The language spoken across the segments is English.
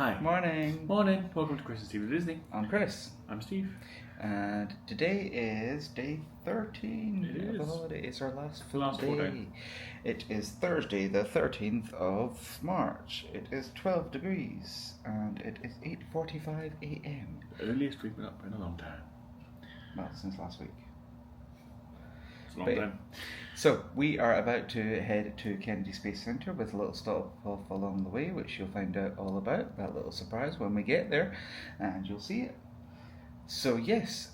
Hi. Morning. Morning. Welcome to Chris and Steve at Disney. I'm Chris. I'm Steve. And today is day 13 It of the is. holiday. It's our last full Last day. full day. It is Thursday, the 13th of March. It is 12 degrees and it is 8:45 a.m. Earliest we've been up in a long time. Well, since last week. It's a long time. So we are about to head to Kennedy Space Center with a little stop off along the way, which you'll find out all about, that little surprise when we get there, and you'll see it. So yes,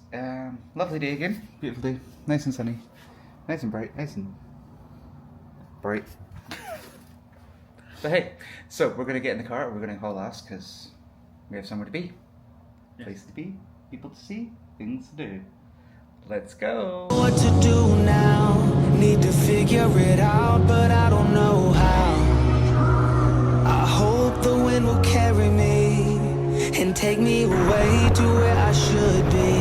lovely day again, beautiful day, nice and sunny, nice and bright, But hey, so we're going to get in the car, we're going to haul ass because we have somewhere to be, place to be, people to see, things to do. Let's go. What to do now? Need to figure it out, but I don't know how. I hope the wind will carry me and take me away to where I should be.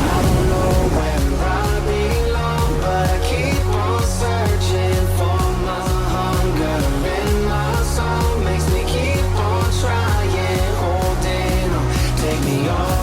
I don't know where I belong, but I keep on searching for my hunger in my soul. Makes me keep on trying, holding on. Take me on.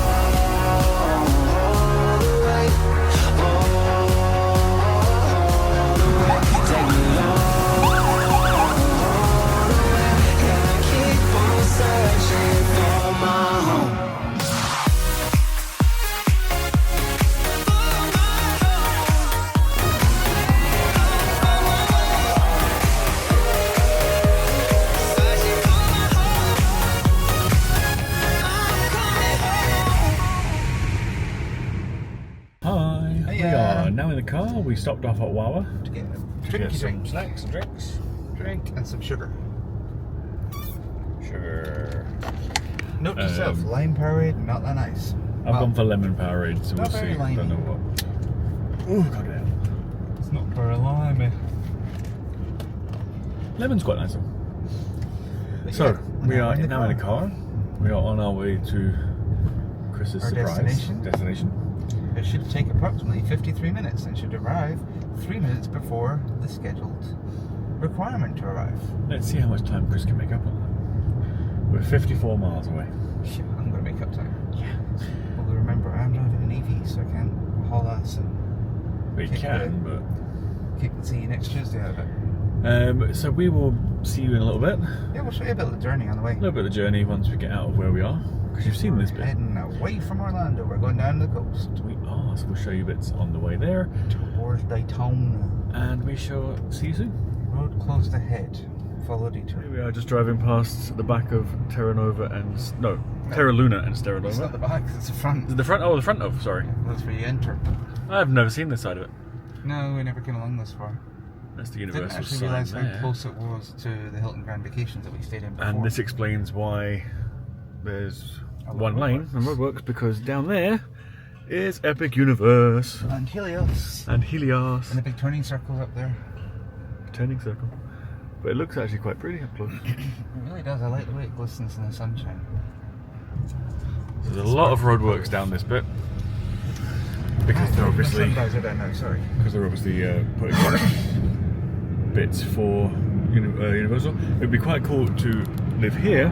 Now in the car, we stopped off at Wawa To get get some drink. snacks and drinks. Drink and some sugar. Sugar. Note to self, lime Powerade, not that nice. I've gone for lemon Powerade, so we'll not see. very limey. Don't know what. Oh, goddamn. It's not very limey. Lemon's quite nice though. But So, yeah, we are in the now in a car. We are on our way to Chris's Our surprise destination. It should take approximately 53 minutes and should arrive 3 minutes before the scheduled requirement to arrive. Let's see how much time Chris can make up on that. We're 54 miles away. Shit, I'm going to make up time. Yeah. Well, remember, I'm driving an EV, so I can't haul ass and We Kick can, it. but... keep and see you next Tuesday out of it. So we will see you in a little bit. Yeah, we'll show you a bit of the journey on the way. A little bit of the journey once we get out of where we are. Because you've seen this bit. Heading away from Orlando, we're going down the coast. We are, so we'll show you bits on the way there. Towards Daytona. And we shall see you soon. Road closed ahead. Follow detour. Here we are just driving past the back of Terra Nova and... No, Terra Luna and Terra It's not Nova. the back, it's the front. The front? Oh, the front of, sorry. That's where you enter. I've never seen this side of it. No, we never came along this far. That's the Didn't universal actually sign realise there. how close it was to the Hilton Grand Vacations that we stayed in before. And this explains why there's A lot one of lane roadworks. and roadworks, because down there is Epic Universe And Helios. and Helios. And the big turning circles up there. Turning circle. But it looks actually quite pretty up close. It really does. I like the way it glistens in the sunshine. There's a lot of roadworks down this bit. Because they're obviously Sunrise are down now, sorry. putting bits for Universal. It'd be quite cool to live here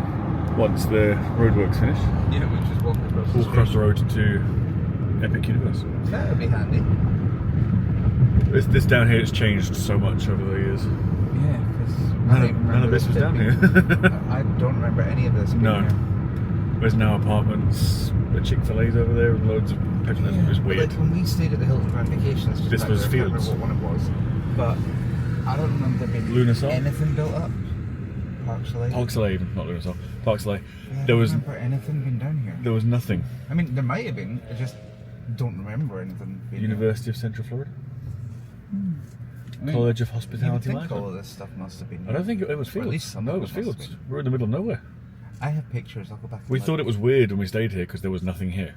once the roadworks finish. Yeah, we just walk across the Walk street. across the road to Epic Universe. That would be handy. This down here has changed so much over the years. Yeah, because None of this was down here. I don't remember any of this being No. here. There's now apartments, the Chick-fil-A's over there, and loads of petrol. Yeah, It's but weird. like when we stayed at the Hilton Grand Vacations, just This back was there, I can't fields. remember what one it was, but I don't remember there being Lunasol? anything built up. Park Soleil. Park Soleil, not Lunasol. Park Soleil. Yeah, I There was don't remember anything being down here. there was nothing. I mean, there might have been. I just don't remember anything being University of Central Florida, I mean, College of you would Hospitality think Management. all of this stuff must have been. I don't think it was Or at least fields. some No, of it was it must have fields. been. We're in the middle of nowhere. I have pictures. I'll go back. And We look. thought it was weird when we stayed here because there was nothing here,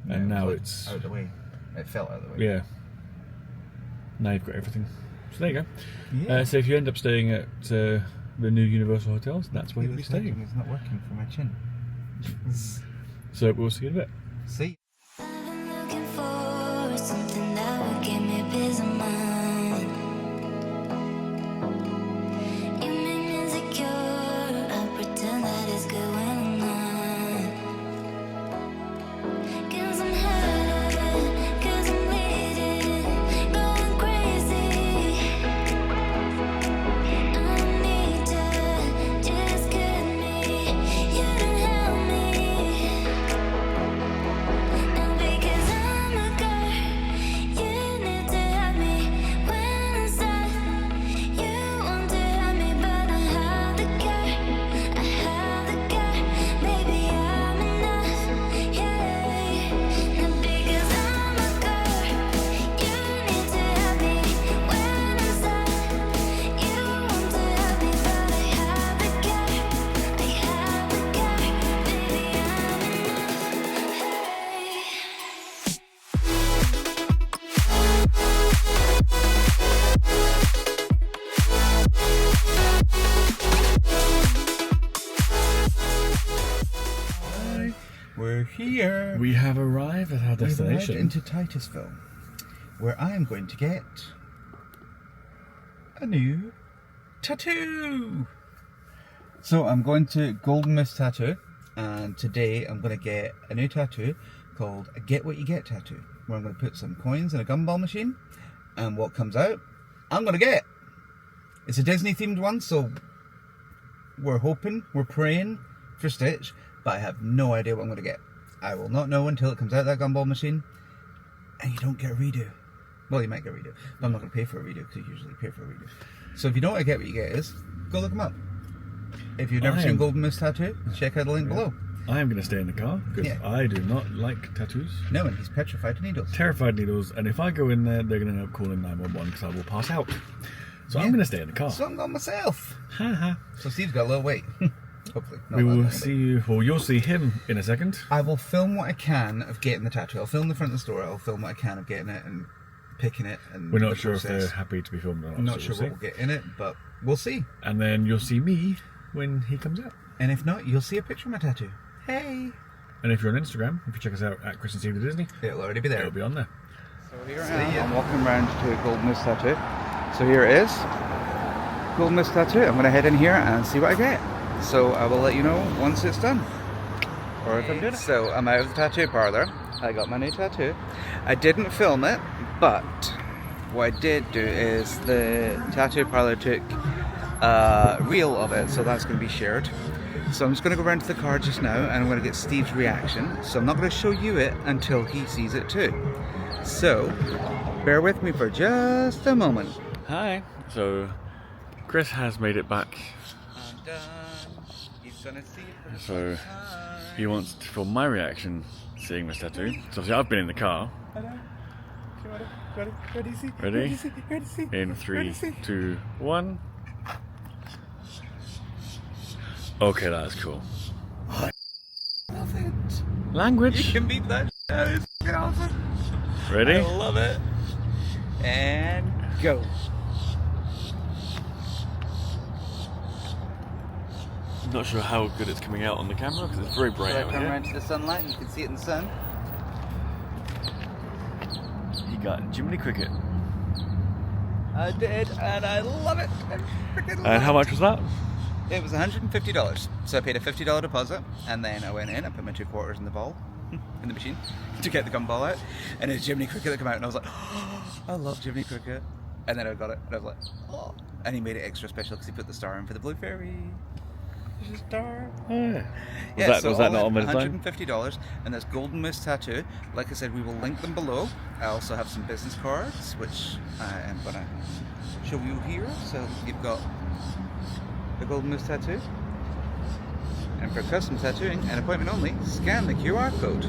Yeah, and it was now like it's out of the way. It felt out of the way. yeah. Now you've got everything. So there you go. Yeah. So if you end up staying at the new Universal hotels, that's where It you'll be was thinking staying. It's not working for my chin. So we'll see you in a bit. See. I've been looking for something that would give me peace of mind. You made me insecure. here. We have arrived at our We've arrived destination. into Titusville, where I am going to get a new tattoo. So I'm going to Golden Mist Tattoo, and today I'm going to get a new tattoo called a Get What You Get tattoo, where I'm going to put some coins in a gumball machine, and what comes out, I'm going to get. It's a Disney themed one, so we're hoping, we're praying for Stitch, but I have no idea what I'm going to get. I will not know until it comes out of that gumball machine, and you don't get a redo. Well, you might get a redo, but I'm not going to pay for a redo, because you usually pay for a redo. So if you don't want to get what you get is, go look them up. If you've never seen Golden Mist Tattoo, check out the link below. I am going to stay in the car, because I do not like tattoos. No, and he's petrified of needles. Terrified needles, and if I go in there, they're going to end up calling 911 because I will pass out. So I'm going to stay in the car. So I'm going myself. Haha. So Steve's got a little weight. Hopefully. We will see you, well, you'll see him in a second. I will film what I can of getting the tattoo. I'll film the front of the store. I'll film what I can of getting it and picking it. And we're not sure if they're happy to be filmed or not. I'm not sure what we'll get in it, but we'll see. And then you'll see me when he comes out. And if not, you'll see a picture of my tattoo. Hey! And if you're on Instagram, if you check us out at Chris and Steve the Disney, it'll already be there. It'll be on there. So here I am. I'm walking around to Golden Mist Tattoo. So here it is. Golden Mist Tattoo. I'm going to head in here and see what I get. So I will let you know once it's done. Or if I'm doing it. So I'm out of the tattoo parlor. I got my new tattoo. I didn't film it, but what I did do is the tattoo parlor took a reel of it, so that's going to be shared. So I'm just going to go around to the car just now and I'm going to get Steve's reaction. So I'm not going to show you it until he sees it too. So bear with me for just a moment. Hi. So Chris has made it back. I'm done. He's gonna see it for the So first time. he wants to film my reaction seeing this tattoo. So obviously I've been in the car. Ready? In 3, 2, 1. Okay, that's cool. I love it. Language. You can beat that. That is awesome. Ready? I love it. And go. Not sure how good it's coming out on the camera because it's very bright So I out come here. around to the sunlight and you can see it in the sun. You got Jiminy Cricket. I did, and I love it. I freaking love And how much was that? It was $150. So I paid a $50 deposit, and then I went in, I put my 2 quarters in the ball, in the machine, to get the gumball out, and it's Jiminy Cricket that came out, and I was like, oh, I love Jiminy Cricket. And then I got it, and I was like, oh. And he made it extra special because he put the star in for the Blue Fairy. There's a star. Oh, Yeah, was that not on the design? $150, and that's Golden Mist Tattoo. Like I said, we will link them below. I also have some business cards, which I am going to show you here. So you've got the Golden Mist Tattoo. And for custom tattooing and appointment only, scan the QR code.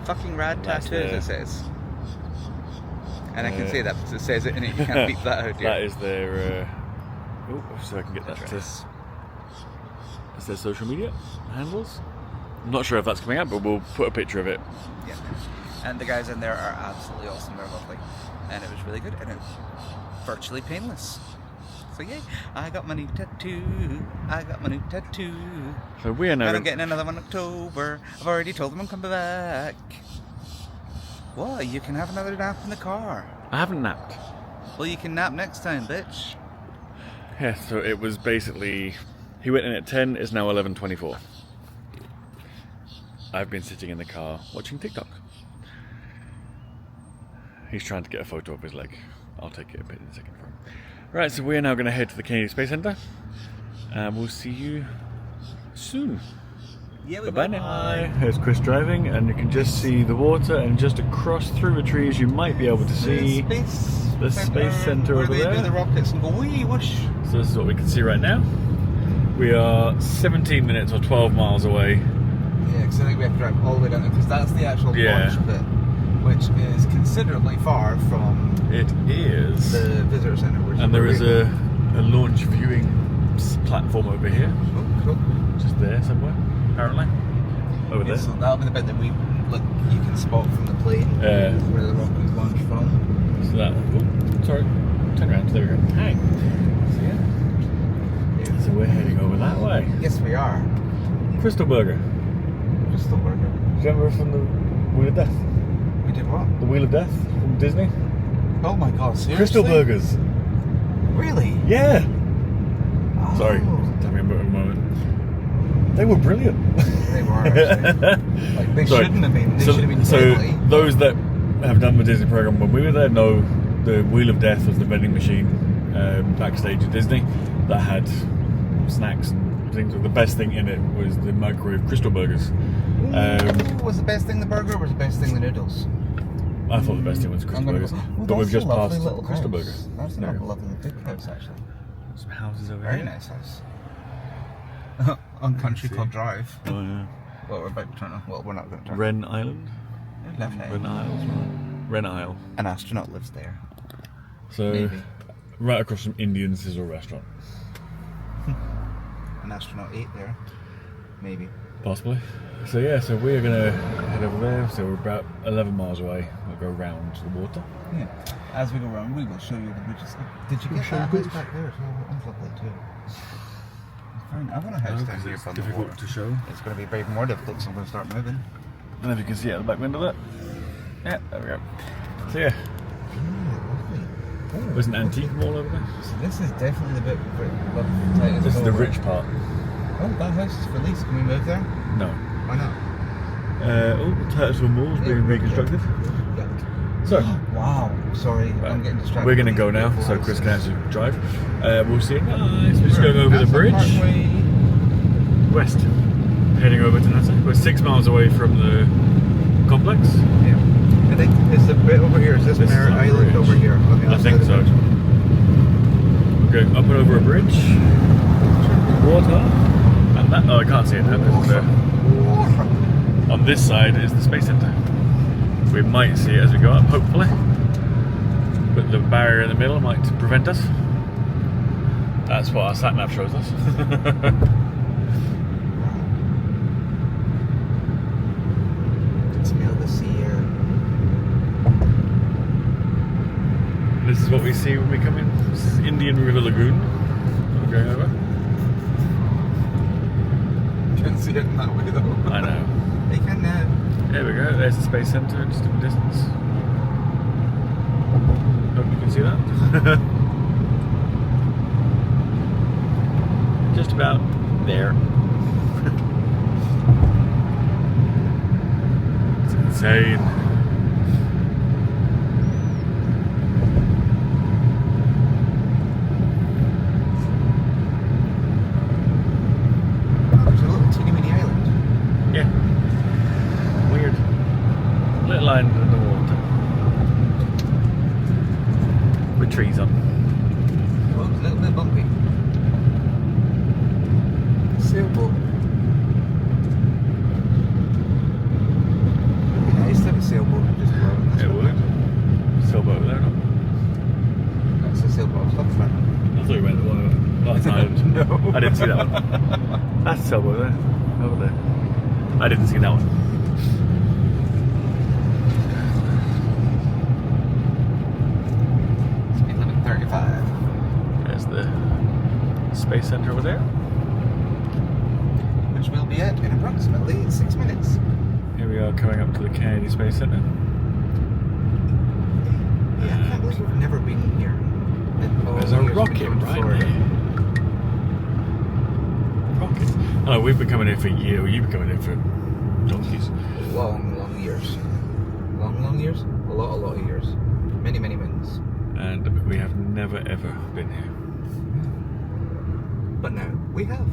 Fucking rad tattoos, it says. And I can say that because it says it in it. You can't beat that out, That is their. So I can get that to. address. It's their social media handles. I'm not sure if that's coming out, but we'll put a picture of it. Yeah. And the guys in there are absolutely awesome. They're lovely. And it was really good. And it was virtually painless. So yay, I got my new tattoo. I got my new tattoo. So we are now. And I'm getting another one in October. I've already told them I'm coming back. Well, you can have another nap in the car. I haven't napped. Well, you can nap next time, bitch. Yeah, so it was basically. He went in at 10, it's now 11:24. I've been sitting in the car watching TikTok. He's trying to get a photo of his leg. I'll take it a bit in a second for him. Right, so we're now going to head to the Kennedy Space Center. And we'll see you soon. Yeah, Bye-bye now. Here's Chris driving, and you can just see the water, and just across through the trees you might be able to see the Space Center where over they there. do the rockets and go wee whoosh. So this is what we can see right now. We are 17 minutes or 12 miles away. Yeah, because I think we have to drive all the way down there because that's the actual launch bit, which is considerably far from It is. the visitor center. And there is a launch viewing platform over here. Oh, cool. Just there somewhere, apparently. Over there. So that'll be the bit that you can spot from the plane where the rocket launched from. So that. Oh, sorry. Turn around. There we go. Hi. So yeah. So we're heading over that way. Yes, we are. Crystal Burger. Crystal Burger. Do you remember from the Wheel of Death? We did what? The Wheel of Death from Disney? Oh my god, seriously? Crystal Burgers. Really? Yeah. Oh. Sorry, tell me about it in a moment. They were brilliant. They were actually. Like, they Sorry. shouldn't have been. They should have been So deadly. those that have done the Disney program when we were there know the Wheel of Death was the vending machine backstage at Disney that had snacks and things. The best thing in it was the microwave Crystal Burgers. Was the best thing the burger or was the best thing the noodles? I thought the best thing was Crystal Burgers, but we've just passed Crystal Burgers. That's There a you go. lovely big house actually. Some houses over Very here. nice house. On Country see. Club Drive. Oh yeah. Well, we're about to turn on. Well, we're not going to turn. Wren Island. Left hand. Wren Isles. Wren Isle. An astronaut lives there. So Maybe. right across from Indian Sizzle Restaurant. An astronaut ate there. Maybe. Possibly. So yeah, so we are going to head over there. So we're about 11 miles away. We'll go round the water. Yeah. As we go around, we will show you the bridges. Did you get show that the house bridge. back there as well? That's lovely too. Fine. I want a house down here it's from the difficult water. to show. It's going to be even more difficult, so I'm going to start moving. I don't know if you can see out the back window there. Yeah, there we go. So yeah, Lovely. there's an antique mall over there. So this is definitely the bit where Titusville. This is the rich part. Oh, that house is for lease. Can we move there? No. Why not? The Titusville Mall is being reconstructed. Yeah. So, Wow. Sorry, I'm getting distracted. we're going to go now, so Chris can actually drive. We'll see you guys. We're just going over the bridge. West. Heading over to Nassau. We're 6 miles away from the complex. Yeah. I think is the bit over here. Is this This is Merritt our Island bridge. over here? On the I other think side so. of the bridge? We're going up and over a bridge. Water. And that, oh, I can't see it now because on this side is the Space Center. We might see it as we go up, hopefully. But the barrier in the middle might prevent us. That's what our sat nav shows us. Smell the sea air. This is what we see when we come in. This is Indian River Lagoon. We're going over. Can't see it in that way though. I know. They can now. There we go. There's the Space Center just in the distance. Hope you can see that. Just about there. It's insane. There's a little teeny weeny island. Yeah. Weird. Little island in the water. With trees on. Oh, it's a little bit bumpy. Sailboat. It'd be nice to have a sailboat just go out on this It one. would. Sailboat over there, no? That's a sailboat. Stop that. I thought you meant the one last island. No. I didn't see that one. That's a sailboat there. Over there. I didn't see that one. Speed limit 35. There's the Space Center over there. Which we'll be at in approximately 6 minutes. Here we are coming up to the Kennedy Space Center. Yeah, I can't believe we've never been here. There's a rocket right there. Rocket. Oh, we've been coming here for a year. You've been coming here for donkeys. Long, long years. Long, long years? A lot of years. Many, many moons. And we have never ever been here. But now we have.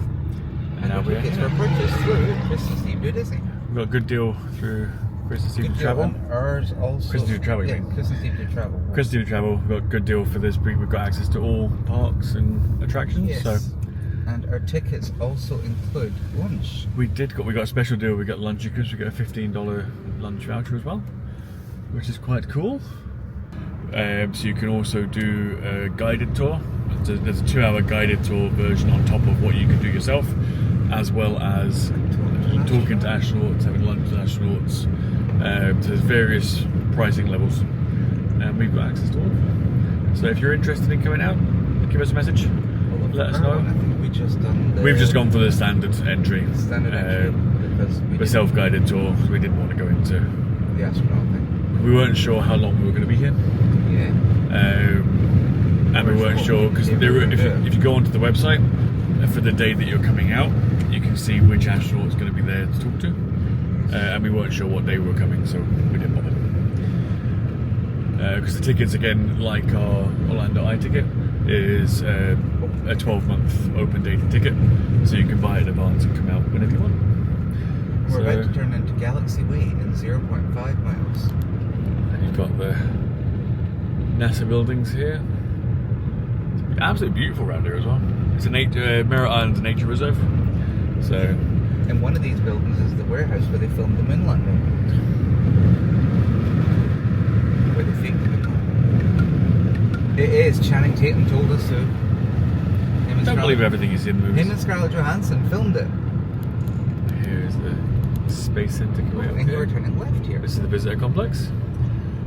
And now our we are tickets here. were purchased through Chris and Steve do Disney. We've got a good deal through Chris and Steve Good to deal, Travel. and ours also. Chris and Steve Travel, you yeah, mean? Chris and Steve do Travel. Chris and Steve to Travel, we've got a good deal for this week. We've got access to all parks and attractions. Yes. So And our tickets also include lunch. we got a special deal. We got lunch because we got a $15 lunch voucher as well, which is quite cool. So you can also do a guided tour. There's a 2-hour guided tour version on top of what you can do yourself, as well as talking to astronauts, having lunch with astronauts. So there's various pricing levels, and we've got access to all of them. So if you're interested in coming out, give us a message. Let us know. I think we just done the We've just gone for the standard entry. Standard entry. because we the didn't- self-guided tour. We didn't want to go into. the astronaut thing. We weren't sure how long we were going to be here, Yeah. and we weren't sure because if you go onto the website for the day that you're coming out, you can see which astronaut's going to be there to talk to, and we weren't sure what day we were coming, so we didn't bother. Because the tickets, again, like our Orlando Eye ticket, is a 12-month open dated ticket, so you can buy it in advance and come out whenever you want. We're about to turn into Galaxy Way in 0.5 miles. And you've got the NASA buildings here. It's absolutely beautiful around here as well. It's a Merritt Island's a nature reserve. So, And one of these buildings is the warehouse where they filmed the moon landing. Where they filmed the moon landing. It is. Channing Tatum told us so. I don't believe everything is in movies. Him and Scarlett Johansson filmed it. Here's the Space Center coming I up think here. we're turning left here. This is the visitor complex.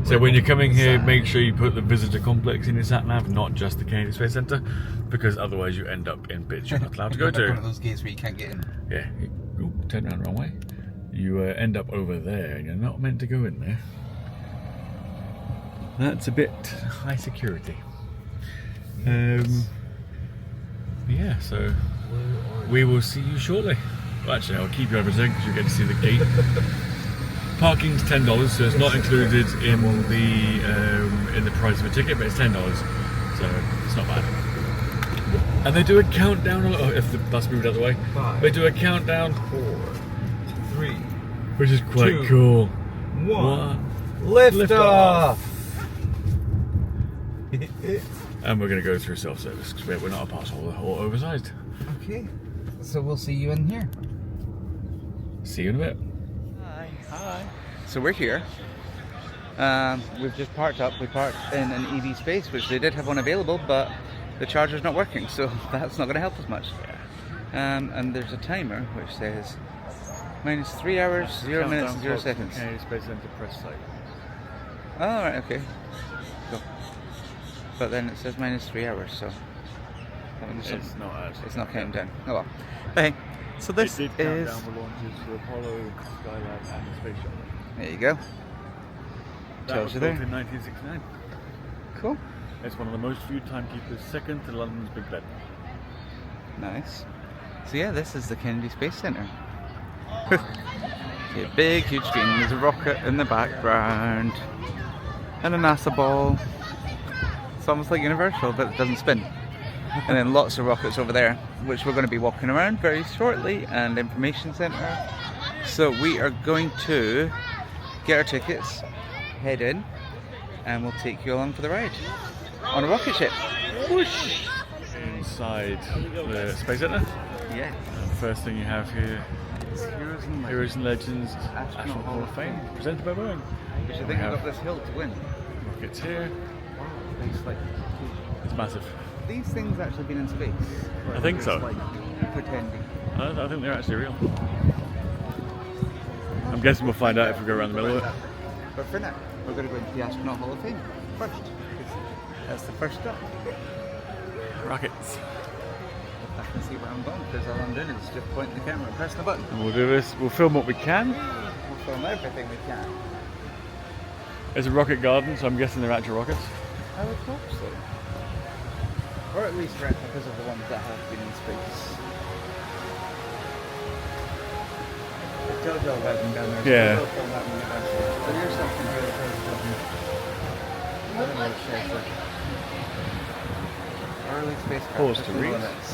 So when you're coming here, make sure you put the visitor complex in your sat nav, not just the Kennedy Space Center, because otherwise you end up in bits you're not allowed to go One to. of those gates where you can't get in. Yeah, turn around the wrong way. You end up over there, and you're not meant to go in there. That's a bit high security. Yeah, so we will see you shortly. Well, actually, I'll keep you over a second because you get to see the gate. Parking's $10, so it's not included in the price of a ticket, but it's $10, so it's not bad. And they do a countdown. Oh, if the bus moved out of the way, 5, they do a countdown, 4, 3, which is quite 2, cool. 1. Lift off! And we're going to go through self-service because we're not a parcel or oversized. Okay, so we'll see you in here. See you in a bit. Hi. So we're here. We've just parked up. We parked in an EV space, which they did have one available, but the charger's not working, so that's not going to help us much. And there's a timer which says -3 hours, 0 minutes, 0 seconds. Kennedy Space Center press site. Oh, right, okay. Cool. But then it says -3 hours, so that means It's not actually. it's not counting down. Oh well. Hey, so this It did count is. down the launches for Apollo, Skylab, and the Space Shuttle. There you go. That Tells was you built there. in 1969. Cool. It's one of the most viewed timekeepers, second to London's Big Ben. Nice. So yeah, this is the Kennedy Space Center. A big, huge screen. There's a rocket in the background, and a NASA ball. It's almost like Universal, but it doesn't spin. And then lots of rockets over there, which we're going to be walking around very shortly, and information center. So we are going to get our tickets, head in, and we'll take you along for the ride on a rocket ship. Whoosh! Inside the Space Center. Yeah. The first thing you have here, Heroes and Legends. Heroes and Legends Astronaut Hall of Fame, presented by Boeing. Which I We think have I've got this hill to win. rockets here. It's like, It's massive. these things actually been in space. I think so. Like pretending. I think they're actually real. I'm guessing we'll find out if we go around the middle of it. But for now, we're going to go into the Astronaut Hall of Fame first. Because that's the first stop. Rockets. I can see where I'm going because all I'm doing is just pointing the camera and pressing the button. And we'll do this. We'll film what we can. We'll film everything we can. There's a rocket garden, so I'm guessing they're actual rockets. I would hope so. Or at least replicas of the ones that have been in space. It tells you all about them down there. Yeah. So we'll film that when we get down there. So here's something here that tells you about them. Another little shelter. Early spacecraft. Pause to Just read. limits.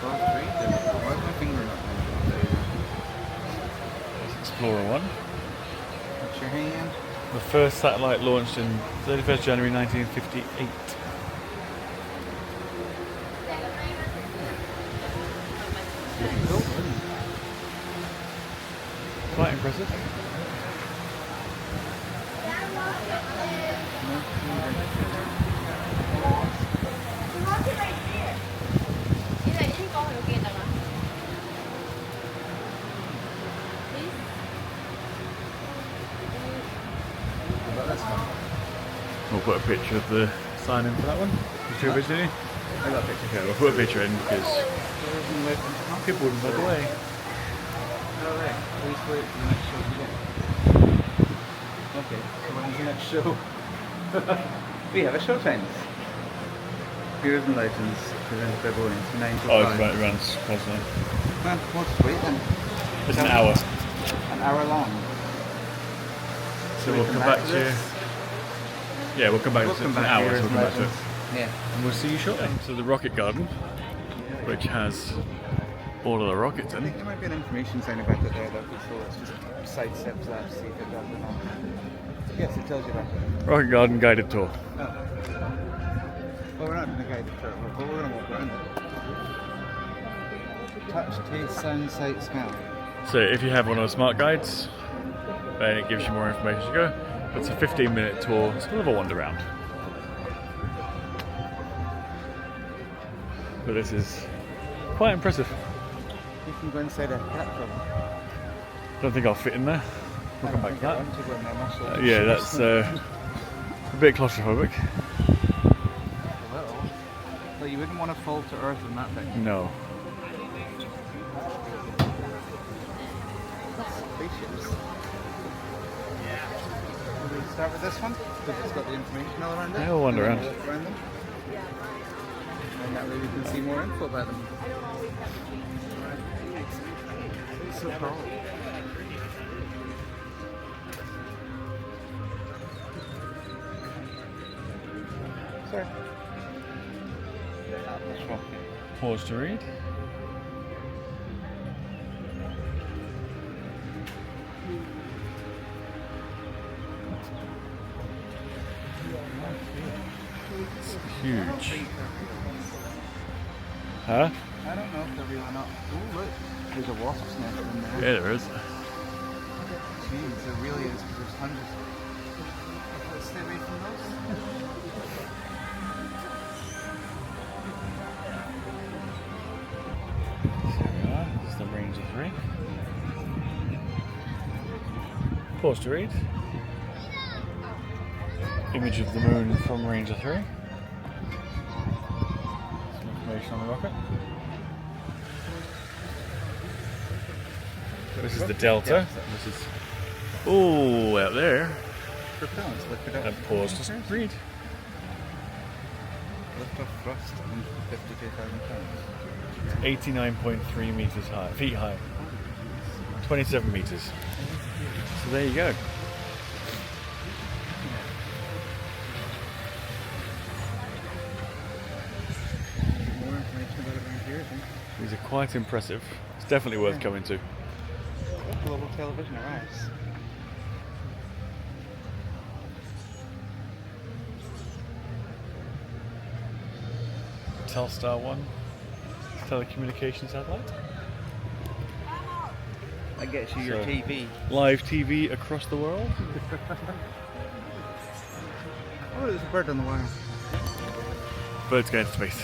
Pause to read. There we go. Why is my finger not going? There you go. Explorer 1. Put your hand. The first satellite launched in 31st January 1958. Quite impressive. We'll put a picture of the sign in for that one. You took a picture, didn't you? I got a picture. Okay, we'll put a picture in because people wouldn't by the way. Alright, please wait for the next show to begin. Okay, so when's the next show? We have a show times. Heroes and Legends, presented by Beverly, 9 to 5. Oh, it's right, it runs constantly. Man, we'll just wait then. It's an hour. An hour long. So we'll come back to you. Yeah, we'll come back to an hour, so we'll come back to it. Yeah. And we'll see you shortly. So the rocket garden, which has all of the rockets I in. think there might be an information sign about it there, though, so let's just sidestep that to see if it does or not. Yes, it tells you about it. Rocket garden guided tour. Oh. Well, we're not going to guide the tour, but we're going to walk around it. Touch, taste, sound, sight, smell. So if you have one of the smart guides, then it gives you more information as you go. It's a 15-minute tour. It's kind of a wander round. But this is quite impressive. You can go inside a platform. Don't think I'll fit in there. We'll come back to that. To go in there, muscle. Yeah, that's a bit claustrophobic. A little. But you wouldn't want to fall to earth in that thing. No. Spaceships. Will we start with this one? Because it's got the information all around it. Yeah, we'll wander And around. then walk around them. And that way we can see more info about them. It's so cool. Sir. Atlas rocket. Pause to read. It's huge. Huh? I don't know if they're real or not. Oh, look. There's a wasp's nest in there. Yeah, there is. Jeez, there really is, because there's hundreds. Let's stay away from those. There we are. This is the Ranger 3. Pause to read. Image of the moon from Ranger 3. Some information on the rocket. This is the Delta. This is out there. Propellants, lift it up. And pause to read. Lift off thrust, 152,000 pounds. 89.3 meters high, feet high. 27 meters. So there you go. More information about it around here, I think. These are quite impressive. It's definitely worth coming to. Global television arrives. Telstar 1 telecommunications satellite. That gets you your So- TV. Live TV across the world. Oh, there's a bird on the wire. Birds going to space.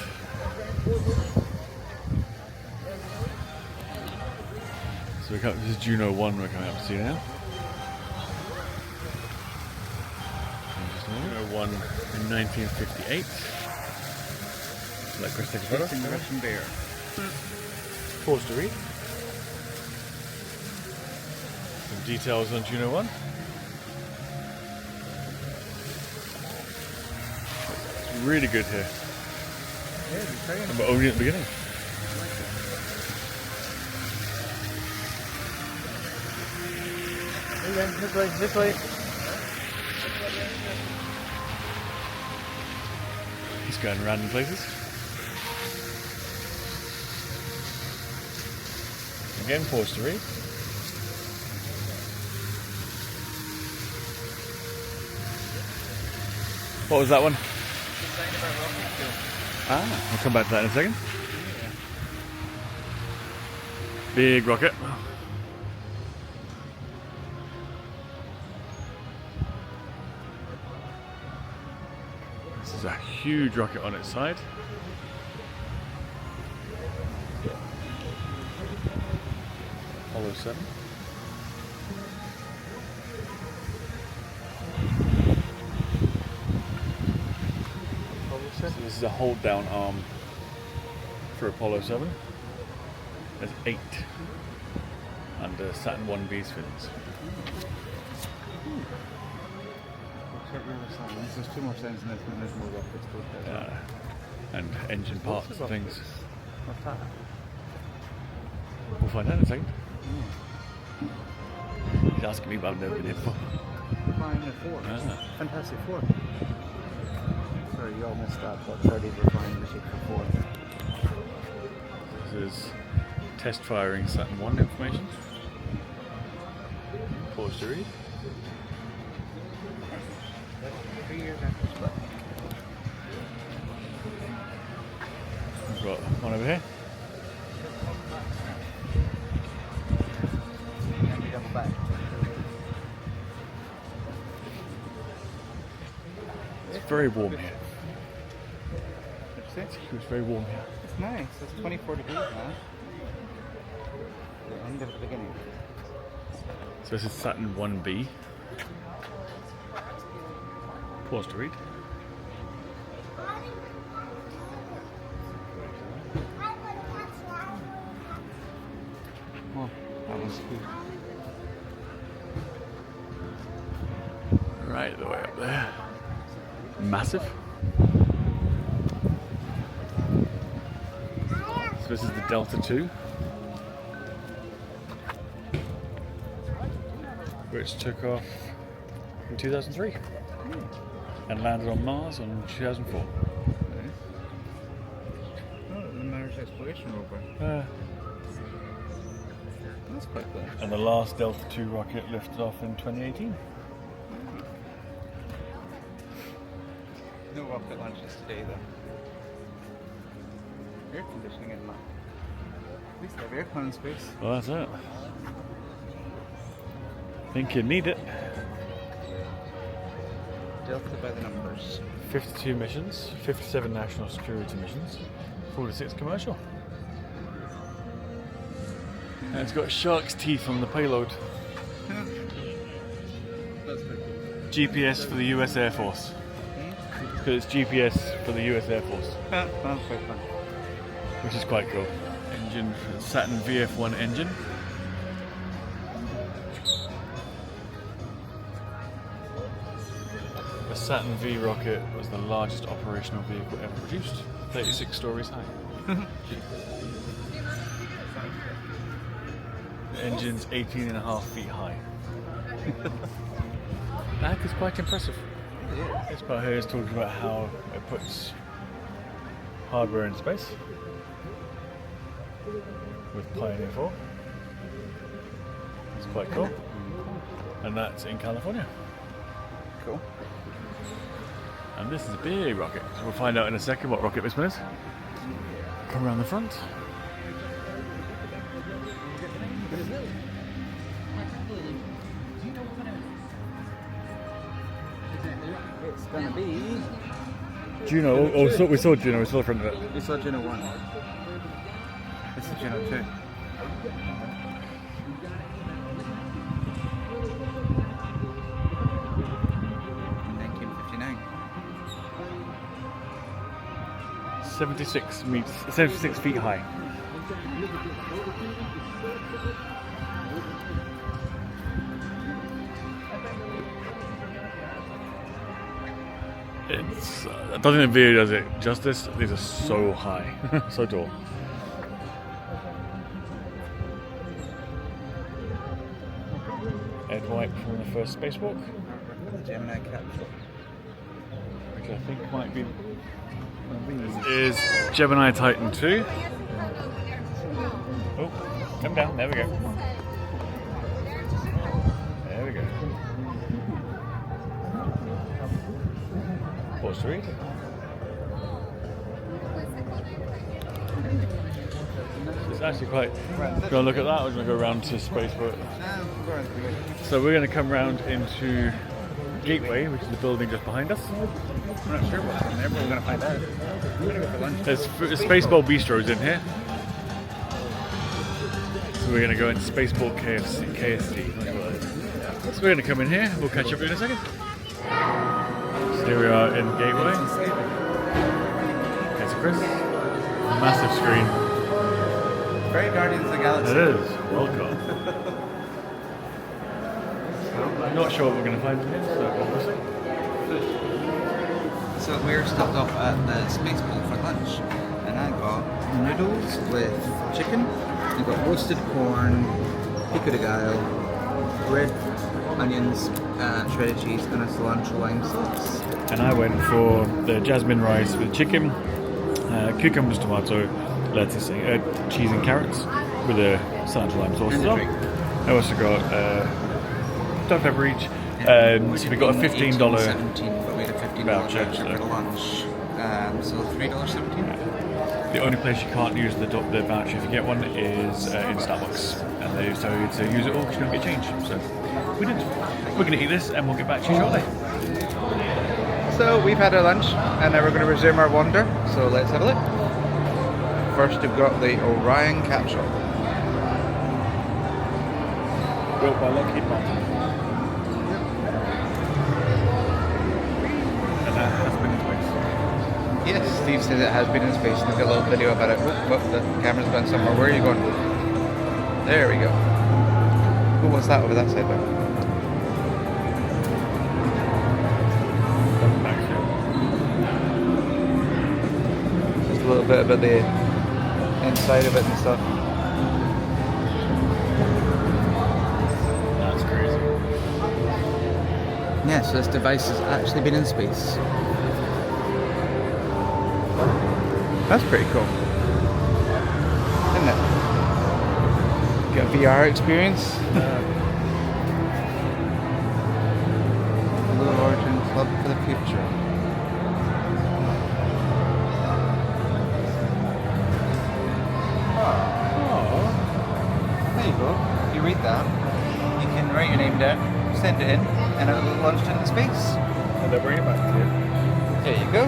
So this is Juno 1 we're coming up to see now. Juno 1 in 1958. Let Chris take a photo. Chasing the Russian bear. Pause to read. Some details on Juno 1. It's really good here. Yeah, it's very But only at the beginning. This way. He's going random places. Again, pause to read. What was that one? Ah, I'll come back to that in a second. Big rocket. This is a huge rocket on its side. Apollo 7. So this is a hold down arm for Apollo 7. There's 8 under Saturn 1B's fins. There's 2 more signs in this one, there's more rockets to look at. And engine parts and things. What's that? We'll find out in a second. He's asking me, but I've never been here before. Flying the 4. Ah. Fantastic 4. Sorry, you all missed that, but Freddy's were flying the ship for 4. This is test firing Saturn 1 information. Pause to read. 3 years after split. We've got one over here. And we double back. It's very warm here. What'd you say? It's very warm here. It's nice. It's 24 degrees now. The end of the beginning. So this is Saturn 1B. Pause to read. Oh, that one's good. Right the way up there. Massive. So this is the Delta II, which took off in 2003 and landed on Mars in 2004. Oh, the Mars exploration rover. That's quite cool. And the last Delta II rocket lifted off in 2018. No rocket launches today, though. Air conditioning in that. At least they have aircon in space. Well, that's it. Think you need it. Delta by the numbers. 52 missions, 57 national security missions, 46 commercial. And it's got shark's teeth on the payload. That's pretty cool. GPS for the US Air Force. Because it's GPS for the US Air Force, That's quite fun. which is quite cool. Engine, Saturn VF1 engine. The Saturn V rocket was the largest operational vehicle ever produced, 36 stories high. The engine's 18.5 feet high. That is quite impressive. This part here is talking about how it puts hardware in space with Pioneer 4. It's quite cool. And that's in California. Cool. And this is a big rocket. So we'll find out in a second what rocket this one is. Come around the front. It's gonna be. Juno, oh, we saw Juno, we saw the front of it. We saw Juno 1. This is Juno 2. In 1959. 76 feet high. It's, I don't think the video does it justice. These are so high, so tall. Ed White from the first spacewalk, The Gemini capsule. which I think might be one of these. Is Gemini Titan 2. Oh, come down. There we go. There we go. Pause to read. It's actually quite. Going to look at that. We're going to go around to spaceport. So we're going to come round into Gateway, which is the building just behind us. I'm not sure what's in there, but we're going to find out. We're going to go for lunch. There's Spaceball Bistros in here. So we're going to go into Spaceport KSD. So we're going to come in here. We'll catch up with you in a second. So here we are in Gateway. There's Chris. Massive screen. Very Guardians of the Galaxy. It is. Welcome. I'm not sure what we're going to find in here, so obviously. So we're stopped off at the Space Bowl for lunch, and I got noodles with chicken. I got roasted corn, pico de gallo, bread, onions, shredded cheese, and a cilantro lime sauce. And I went for the jasmine rice with chicken, cucumbers, tomato, lettuce, cheese and carrots with a cilantro lime sauce as And a well. drink. I also got Dr. Pepper each. So we got a $15 $17, but we had a $15 voucher, voucher so. for the lunch. So $3.17. The only place you can't use the voucher if you get one is in Starbucks, and they tell you to use it all because you don't get change. So we did. We're going to eat this, and we'll get back to you shortly. So we've had our lunch, and now we're going to resume our wander. So let's have a look. First, we've got the Orion capsule. Built by Lockheed Martin. And that has been in place. Yes, Steve says it has been in space. Look at a little video about it. Oh, the camera's gone somewhere. Where are you going? There we go. Oh, what's that over that side there? Just a little bit about the inside of it and stuff. That's crazy. Yeah, so this device has actually been in space. That's pretty cool. Isn't it? Got a VR experience. Blue Origin Club for the future. There you go. You read that. You can write your name down, send it in, and it will launch into space. And they'll bring it back to you. There you go.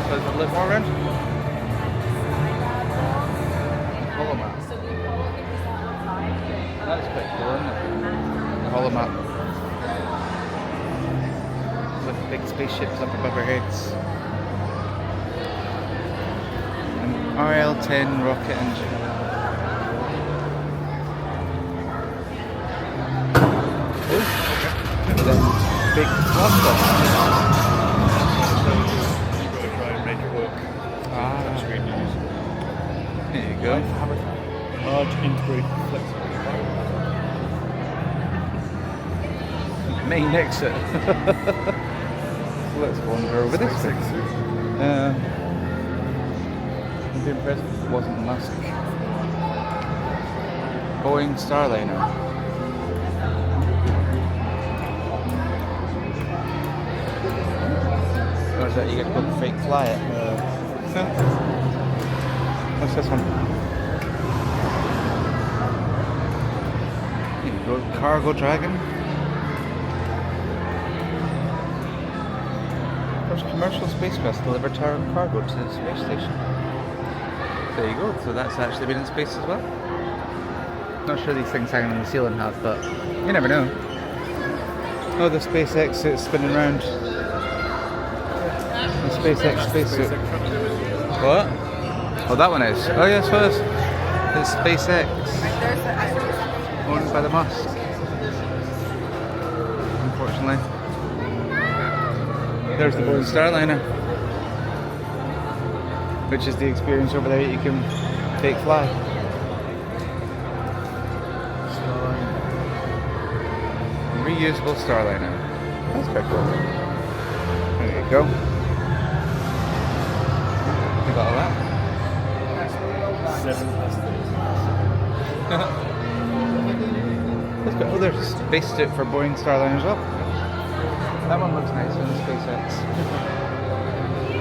So there's a little more around. Holomap. That's quite cool, isn't it? The holomap. With big spaceships up above our heads. An RL-10 rocket engine. Oh, and then big blaster. You've got to try and make it work. That's great news. There you go. Large integrated flexible environment. Main exit. Let's wander over this thing. I'd be impressed if it wasn't Musk. Boeing Starliner. Or is that you get to go fake fly it? What's this one? Here we go, Cargo Dragon. First commercial spacecraft delivered cargo to the space station. There you go, so that's actually been in space as well. Not sure these things hanging on the ceiling have, but you never know. Oh, the SpaceX is spinning around. The SpaceX spacesuit. What? Oh, that one is. Oh, yes, it is. It's SpaceX. Owned by the Musk. Unfortunately. There's the Boeing Starliner. Which is the experience over there that you can fake fly. Reusable Starliner. That's quite cool. There you go. You got all that? 7 Let's go. Oh, there's a spacesuit for Boeing Starliner as well. That one looks nice on the SpaceX.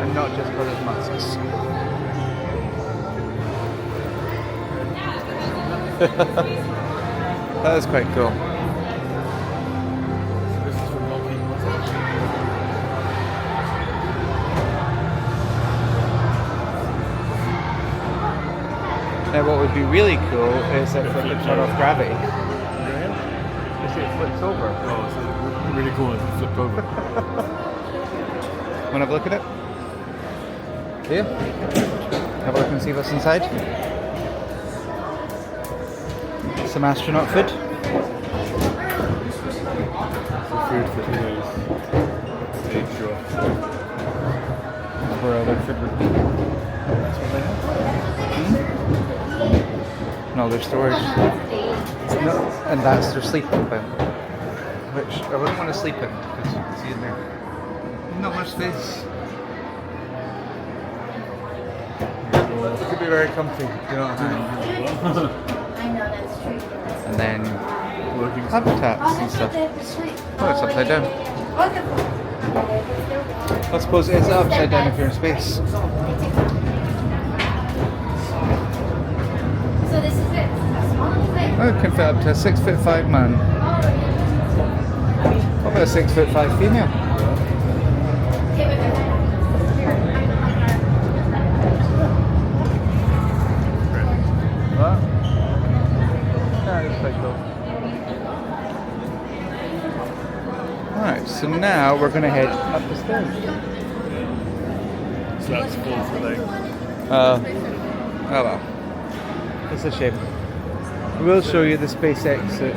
And not just for those Musks. That is quite cool. This is from Lockheed Martin. Now what would be really cool is if it could turn off gravity. You see it flips over. Oh, so really cool if it flipped over. Want to have a look at it? Yeah. Have a have a look and see what's inside. Some astronaut food. Food for 2 days. Stay sure. Where other food would be. That's what they have. No, their storage. No, and that's their sleeping bin. Which I wouldn't want to sleep in because you can see in there. Not much space. It could be very comfy. Do not hang. I know that's true. And then habitats and stuff. Oh, it's upside down. I suppose it is upside down if you're in space. So this is it. Oh, it can fit up to a 6'5" man. What about a 6'5" female? What? Yeah, it's quite cool. Alright, so now we're going to head up the stairs. So that's full for like. Oh well. It's a shame. We'll show you the SpaceX suit.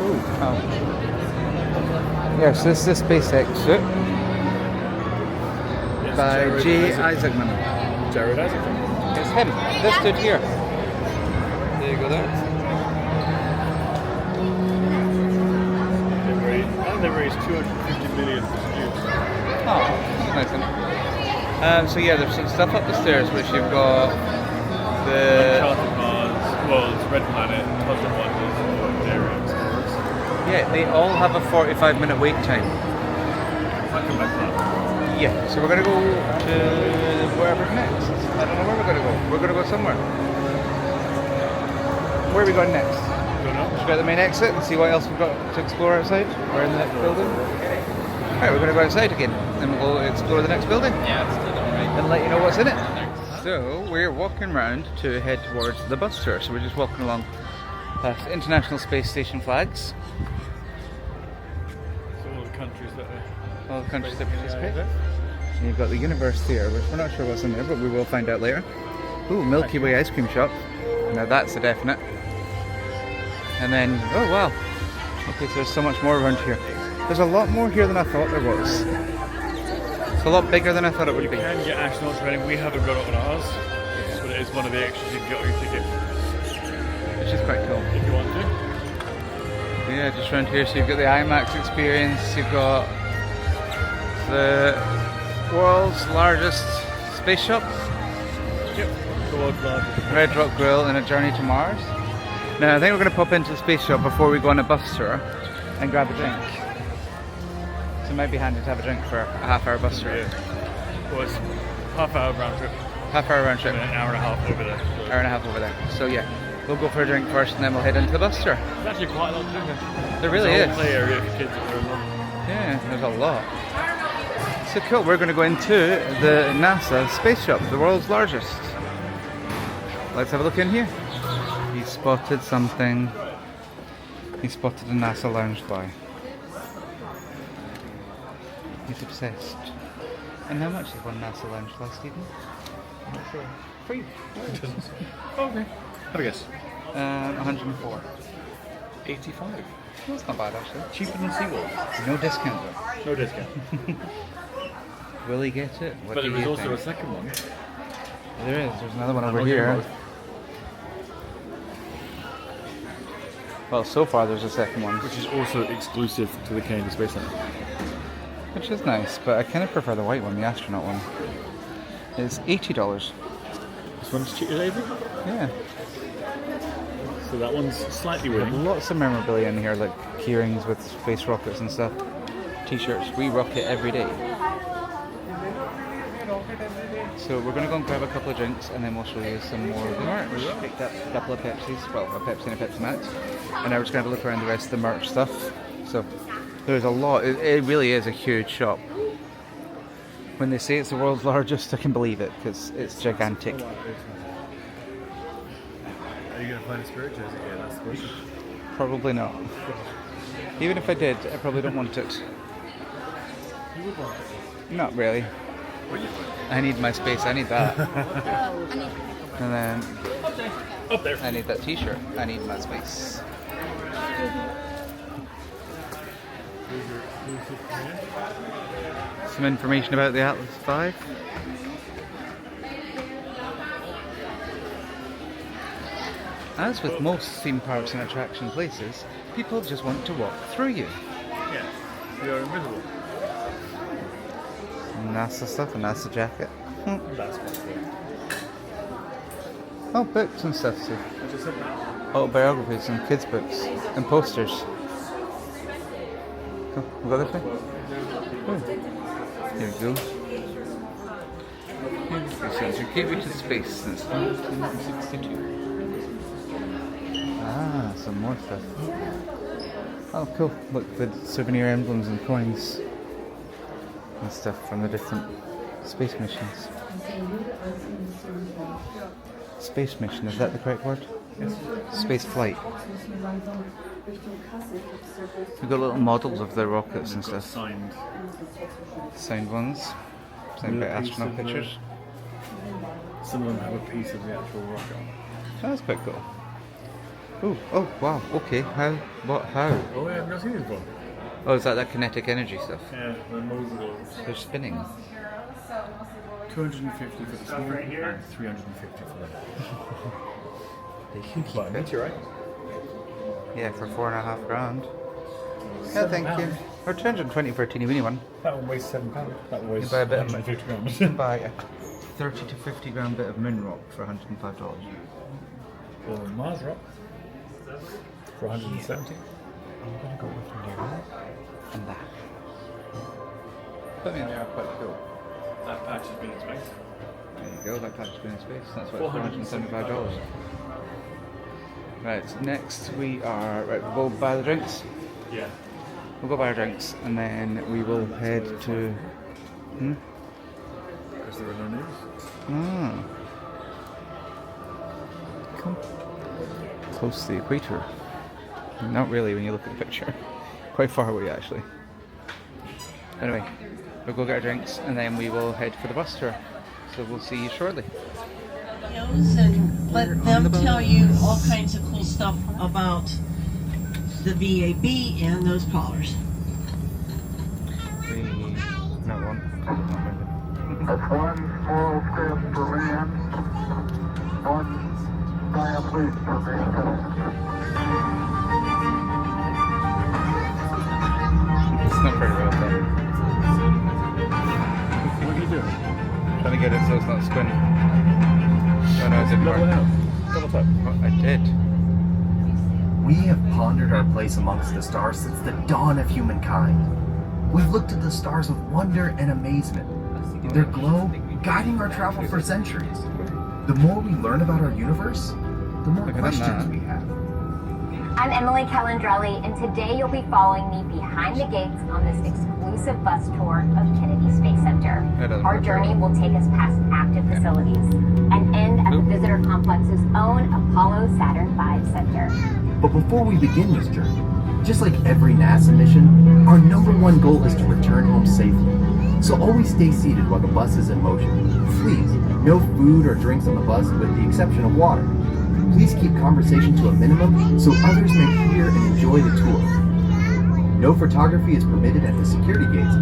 Ooh, oh. Yes, this is the SpaceX suit by J. Isaacman. Jared Isaacman. It's him. This dude here. There you go there. They raised 250 million for students. Oh, that's nice one. So yeah, there's some stuff up the stairs which you've got the... Chartered Mars, well, it's Red Planet, Cosmic Wonders, Dairy Explorers. Yeah, they all have a 45-minute wait time. I come back to that. Yeah, so we're going to go to wherever next. I don't know where we're going to go. We're going to go somewhere. Where are we going next? Don't know. Should we go to the main exit and see what else we've got to explore outside? Or in the next building? Alright, we're going to go outside again. Then we'll go explore the next building. Yeah, it's still alright. And let you know what's in it. So, we're walking around to head towards the bus tour. So we're just walking along past International Space Station flags. So all the countries that are... All the countries that participate. Yeah, And you've got the University here, which we're not sure what's in there, but we will find out later. Ooh, Milky Way ice cream shop. Now that's a definite. And then, oh wow. Okay, so there's so much more around here. There's a lot more here than I thought there was. It's a lot bigger than I thought it would You be. can get astronaut training. We haven't got it on ours, but it is one of the extras you can get on your ticket Which is quite cool. if you want to. Yeah, just around here, so you've got the IMAX experience, you've got the world's largest space shop, Yep. The world's largest. Red Rock Grill, and a journey to Mars. Now I think we're going to pop into the space shop before we go on a bus tour and grab a drink. So it might be handy to have a drink for a half-hour bus tour. Yeah. Well, it's half-hour round trip, Half-hour round trip, and an hour and a half over there. hour and a half over there. So yeah, we'll go for a drink first and then we'll head into the bus tour. There's actually quite a lot to do here. There really There's a is. whole play area for kids if they're along. Yeah, there's a lot. So cool, we're going to go into the NASA space shop, the world's largest. Let's have a look in here. He spotted something. He spotted a NASA loungefly. He's obsessed. And how much is one NASA loungefly, Stephen? I'm not sure. Free. Okay. Have a guess. 104. 85. That's not bad actually. Cheaper than SeaWorld. No discount though. No discount. Will he get it? What But do there was you also think? a second one. There is. There's another one I'm over looking here. both. Well, so far there's a second one, Which is also exclusive to the Kennedy Space Center. which is nice, but I kind of prefer the white one, the astronaut one. It's $80. This one's cheaper, Avery. Yeah. So that one's slightly There's winning. lots of memorabilia in here, like keyrings with space rockets and stuff. T-shirts. We rocket every day. So we're going to go and grab a couple of drinks and then we'll show you some more of the merch. Picked up a couple of Pepsis, well, a Pepsi and a Pepsi Max. And now we're just going to have a look around the rest of the merch stuff. So there's a lot. It really is a huge shop. When they say it's the world's largest, I can believe it because it's gigantic. Are you going to find a spirit jersey? Yeah, that's the question. Probably not. Even if I did, I probably don't want it. You would want it. Not really. I need my space. I need that. And then Up there. I need that T-shirt. I need my space. Some information about the Atlas V. As with most theme parks and attraction places, people just want to walk through you. Yeah. You're invisible. NASA stuff, a NASA jacket. That's quite cool. Oh, books and stuff too. I just said that. Autobiographies and kids' books and posters. Oh, we got this way? Oh. Here we go. Contributed to space since 1962. Ah, some more stuff. Oh, cool. Look, the souvenir emblems and coins and stuff from the different space missions. Space mission, is that the correct word? Yes. Space flight. We've got little models of the rockets and stuff. Signed ones. Signed by astronaut pictures. Some of them have a piece of the actual rocket. Oh, that's quite cool. Ooh, oh, wow, okay. How? What? How? Oh, yeah, I've never seen this before. Oh, is that kinetic energy stuff? Yeah, the nose of They're spinning. 250 for the small and 350 for the They can keep it. meteorite. Yeah, for $4.5 grand. Yeah, thank you. Or 220 for a teeny weeny one. That one weighs £7. That one weighs You buy a bit of 150 You grams. can buy a 30 to 50 gram bit of moon rock for $105. Or Mars rock for 170. I'm gonna go with that and that. I mean, they are quite cool. That patch has been in space. There you go, that patch has been in space. That's what $475. Right, next we are. Right, we'll go buy the drinks. Yeah. We'll go buy our drinks and then we will head to. Because there are no news. Come close to the equator. Not really when you look at the picture. Quite far away actually. Anyway, we'll go get our drinks and then we will head for the bus tour. So we'll see you shortly. And let them tell you all kinds of cool stuff about the VAB and those collars. Not one. That's one small step for man, one giant leap for mankind. It's not very well done. What are you doing? Trying to get it so it's not spinning. Oh no, it didn't Level it work. out. Double tap. Oh, I did. We have pondered our place amongst the stars since the dawn of humankind. We've looked at the stars with wonder and amazement. Their glow guiding our travel for centuries. The more we learn about our universe, the more Look at questions that. we have. I'm Emily Calandrelli, and today you'll be following me behind the gates on this exclusive bus tour of Kennedy Space Center. Our journey will take us past active facilities and end at the visitor complex's own Apollo Saturn V Center. But before we begin this journey, just like every NASA mission, our #1 goal is to return home safely. So always stay seated while the bus is in motion. Please, no food or drinks on the bus with the exception of water. Please keep conversation to a minimum so others may hear and enjoy the tour. No photography is permitted at the security gates,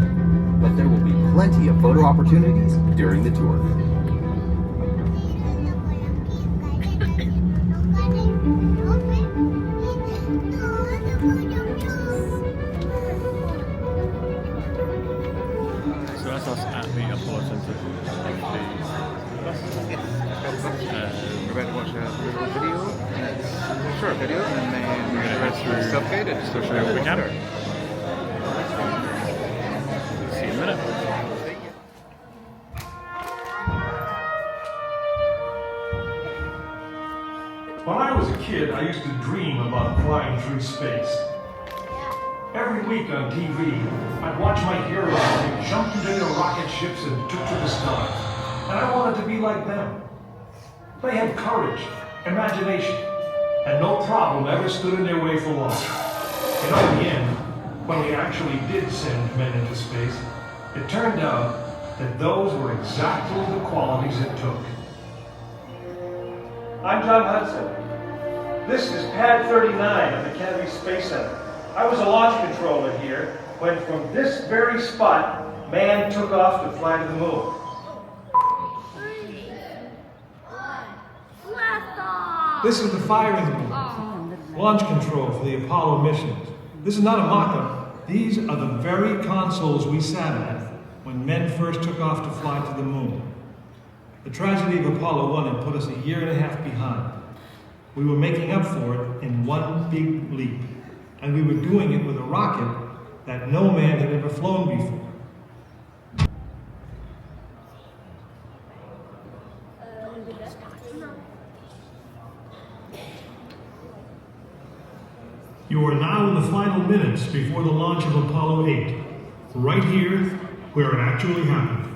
but there will be plenty of photo opportunities during the tour. So that's us at the Apollo Center. We're about to watch a little video, short video, and then we're going to go through self-guided, so should we We can. start? See you in a minute. When I was a kid, I used to dream about flying through space. Every week on TV, I'd watch my heroes as they jumped into their rocket ships and took to the stars. And I wanted to be like them. They had courage, imagination, and no problem ever stood in their way for long. And in the end, when we actually did send men into space, it turned out that those were exactly the qualities it took. I'm John Hudson. This is Pad 39 of the Kennedy Space Center. I was a launch controller here when from this very spot, man took off to fly to the moon. This is the firing board. Launch control for the Apollo missions. This is not a mock-up. These are the very consoles we sat at when men first took off to fly to the moon. The tragedy of Apollo 1 had put us a year and a half behind. We were making up for it in one big leap, and we were doing it with a rocket that no man had ever flown before. You are now in the final minutes before the launch of Apollo 8, right here where it actually happened.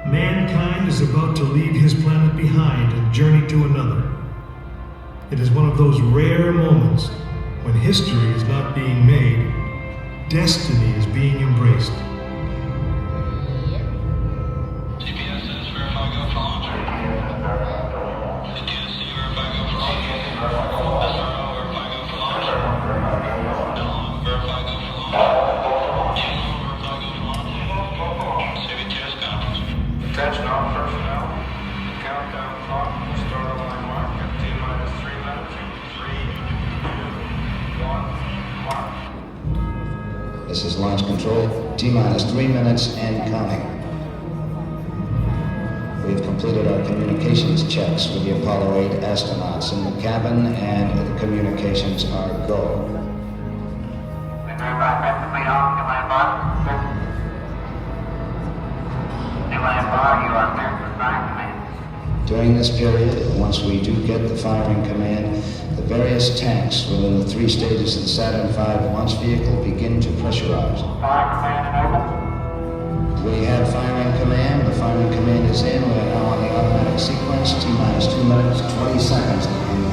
Mankind is about to leave his planet behind and journey to another. It is one of those rare moments when history is not being made, destiny is being embraced. Attention all personnel. Countdown clock will start on line mark at T-minus 3 minutes. 3, 2, 1, mark. This is launch control. T-minus 3 minutes and counting. We've completed our communications checks with the Apollo 8 astronauts in the cabin, and the communications are go. During this period, once we do get the firing command, the various tanks within the 3 stages of the Saturn V launch vehicle begin to pressurize. We have firing command. The firing command is in. We are now on the automatic sequence. T-minus 2 minutes, 20 seconds and counting.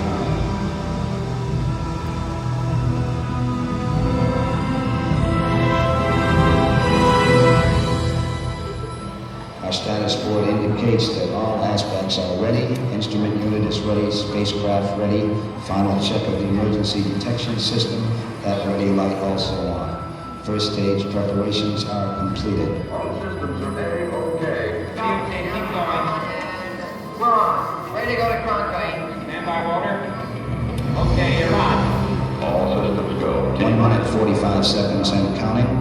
Our status board indicates that all aspects are ready. Instrument unit is ready, spacecraft ready, final check of the emergency detection system, that ready light also on. First stage preparations are completed. All systems are ready. Okay. Okay, keep going. We're on. Ready to go to Cronkite. Stand by, Walter. Okay, you're on. All systems go. 1 minute, 45 seconds and counting.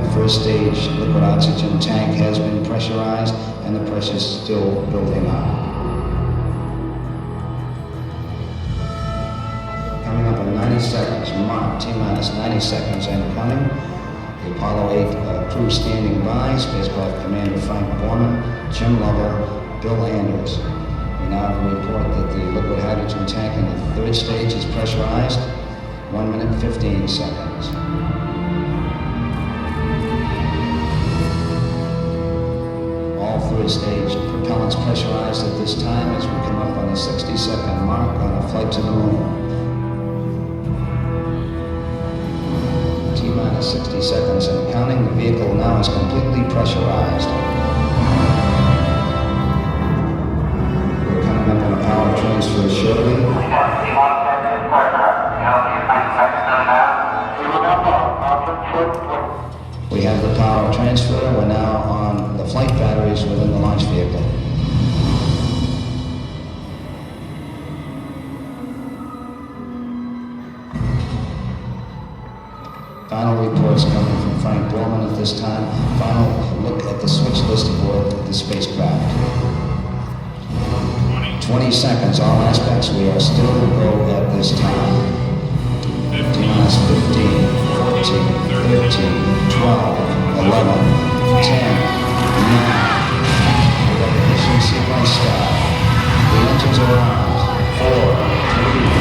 The first stage liquid oxygen tank has been pressurized, and the pressure is still building up. Coming up in 90 seconds, mark, T-minus 90 seconds and counting. The Apollo 8 crew standing by, spacecraft commander Frank Borman, Jim Lover, Bill Anders. We now report that the liquid hydrogen tank in the third stage is pressurized. 1 minute, 15 seconds. All third stage propellants pressurized at this time as we come up on the 60-second mark on a flight to the moon. T-minus 60 seconds and counting. The vehicle now is completely pressurized. We're coming up on a power transfer shortly. We have the power transfer. We're now on the flight batteries within the launch vehicle. Final reports coming from Frank Borman at this time. Final look at the switch list aboard the spacecraft. 20 seconds, all aspects. We are still go at this time. T-minus 15, 14, 13, 12, 11, 10, 9. Ignition sequence start. The engines are on. 4, 3,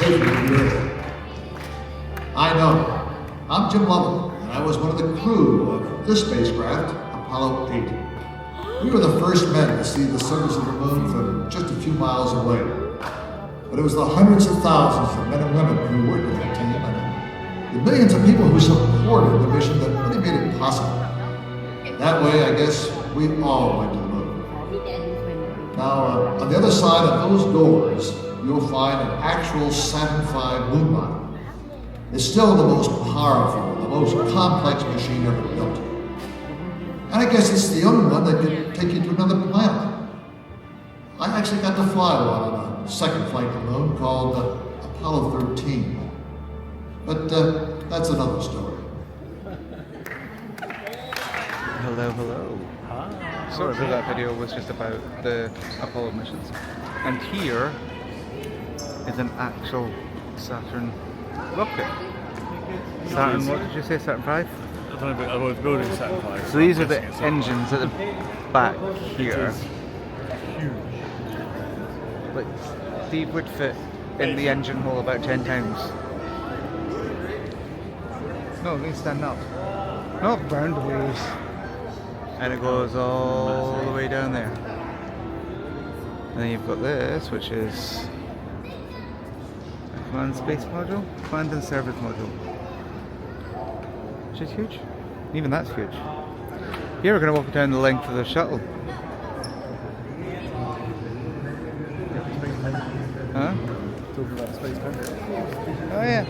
safely in the air. I know. I'm Jim Lovell, and I was one of the crew of this spacecraft, Apollo 8. We were the first men to see the surface of the moon from just a few miles away. But it was the hundreds of thousands of men and women who worked with that team and the millions of people who supported the mission that really made it possible. That way, I guess, we all went to the moon. Now, on the other side of those doors, you'll find an actual Saturn V moon model. It's still the most powerful, the most complex machine ever built. And I guess it's the only one that can take you to another planet. I actually got to fly one on a second flight to the moon called Apollo 13. But that's another story. Hello, hello. So that video was just about the Apollo missions. And here is an actual Saturn rocket. Saturn, what did you say, Saturn V? I was building Saturn V. So these are the engines at the back here. But Steve would fit in the engine hole about 10 times. No, they stand up. Not round the ways. And it goes all the way down there. And then you've got this, which is a command space module, command and service module. Which is huge. Even that's huge. Here we're going to walk down the length of the shuttle. Huh? Talking about the space pen. Oh yeah.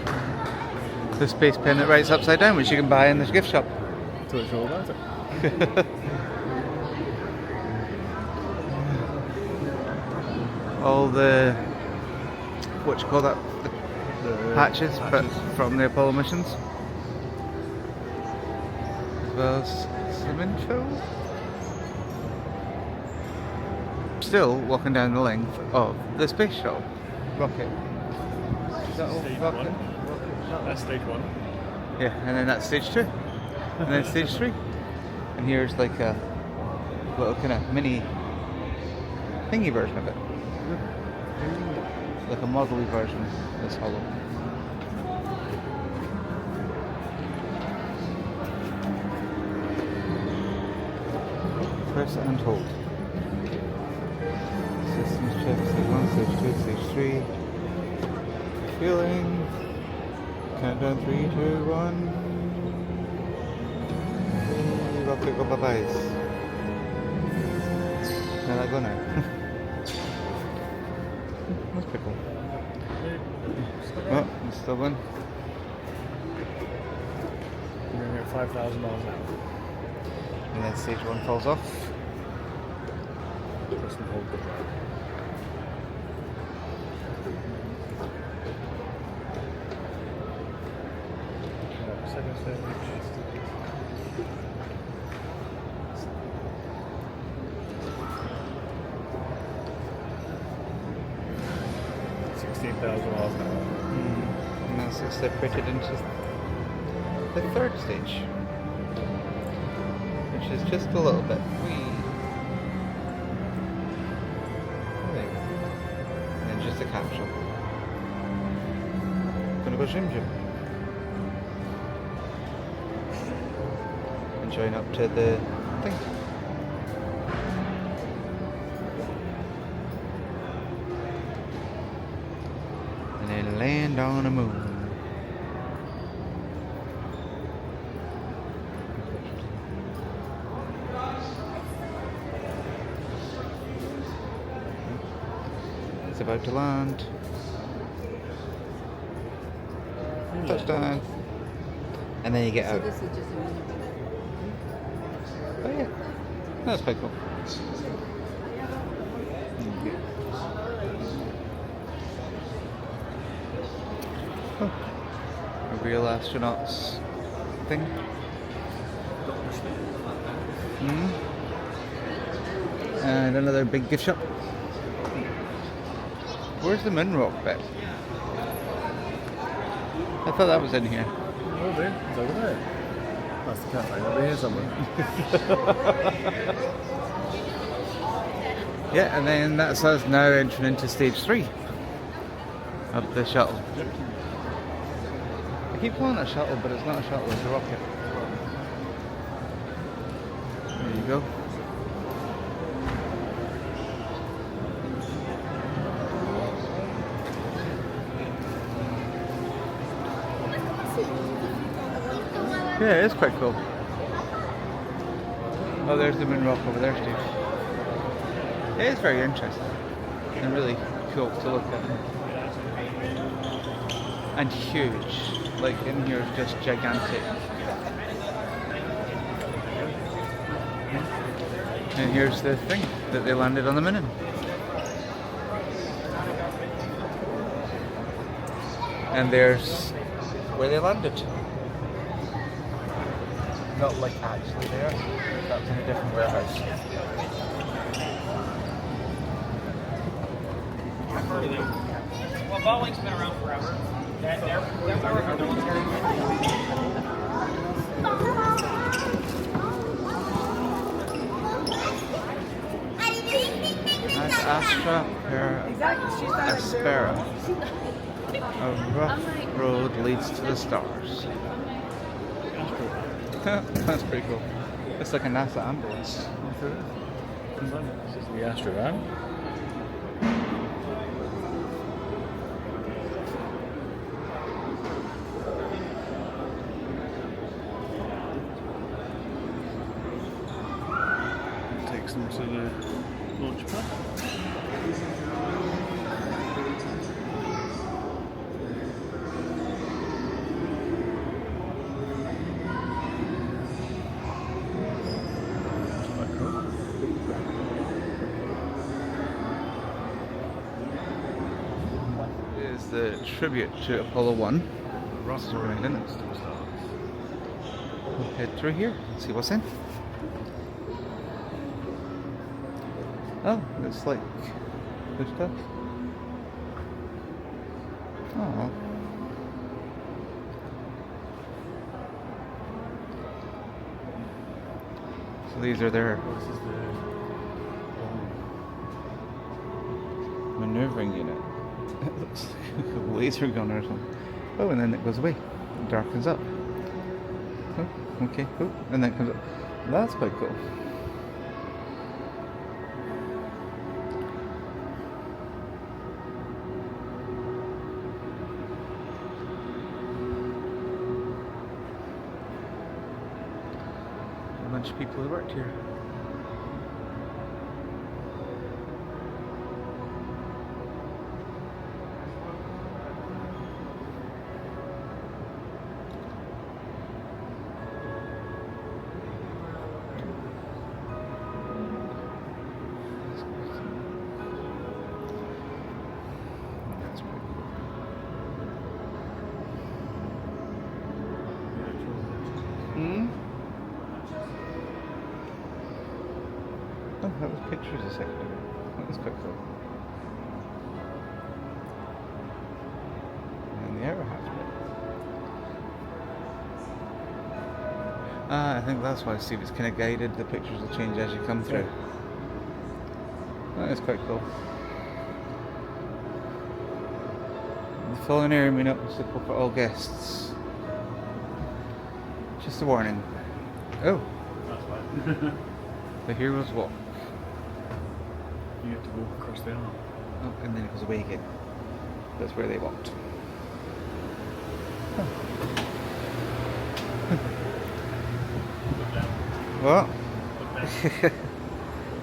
The space pen that writes upside down, which you can buy in this gift shop. So it's all about it. All the, what you call that, the patches, but from the Apollo missions. As well as some info. Still walking down the length of the space shuttle rocket. Is that all rocket? That's stage 1. Yeah, and then that's stage 2. And then stage 3. And here's like a little kind of mini thingy version of it. Like a model-y version of this hollow. Press and hold. Systems check, stage 1, stage 2, stage 3. Fueling. Countdown 3, 2, 1. Rocket go bye-byes. Now I go now. That's pretty cool. Oh, it's still going. We're going to get 5,000 miles an hour. And then stage 1 falls off. Press and hold the drive. Second stage. Miles an hour. And that's it separated into the third stage, which is just a little bit. And just a capsule. Gonna go zoom. And join up to the thing. And land on a moon. It's about to land. Touchdown. And then you get out. So this is just a mini. Oh yeah. That's quite cool. A real astronauts thing. And another big gift shop. Where's the moon rock bit? I thought that was in here. Oh, there. It's over there. That's the cafe. Over here somewhere. Yeah, and then that's us now entering into stage 3. of the shuttle. I keep calling it a shuttle, but it's not a shuttle, it's a rocket. There you go. Yeah, it is quite cool. Oh, there's the moon rock over there, Steve. It is very interesting and really cool to look at. And huge. Like, in here is just gigantic. And here's the thing that they landed on the moon in. And there's where they landed. Not like actually there, that's in a different warehouse. Well, Boeing's been around forever. They're more of a military. That's Astra Aspera. A rough road leads to the stars. That's pretty cool. It's like a NASA ambulance. This is the Astra van. Takes them to the launch pad. The tribute to Apollo 1. We'll head through here and see what's in. Oh, it's like good stuff. Oh. So these are their maneuvering unit. It looks like a laser gun or something. Oh, and then it goes away. It darkens up. Oh, okay. Oh, and then it comes up. That's quite cool. A bunch of people who worked here. Oh, that was pictures a second ago. That was quite cool. And the arrow hatchment. I think that's why Steve is kind of guided. The pictures will change as you come through. That is quite cool. The following area may not be suitable for all guests. Just a warning. Oh. That's fine. The heroes walk. You have to walk across the arm. Oh, and then it goes away again. That's where they walked. Huh. What?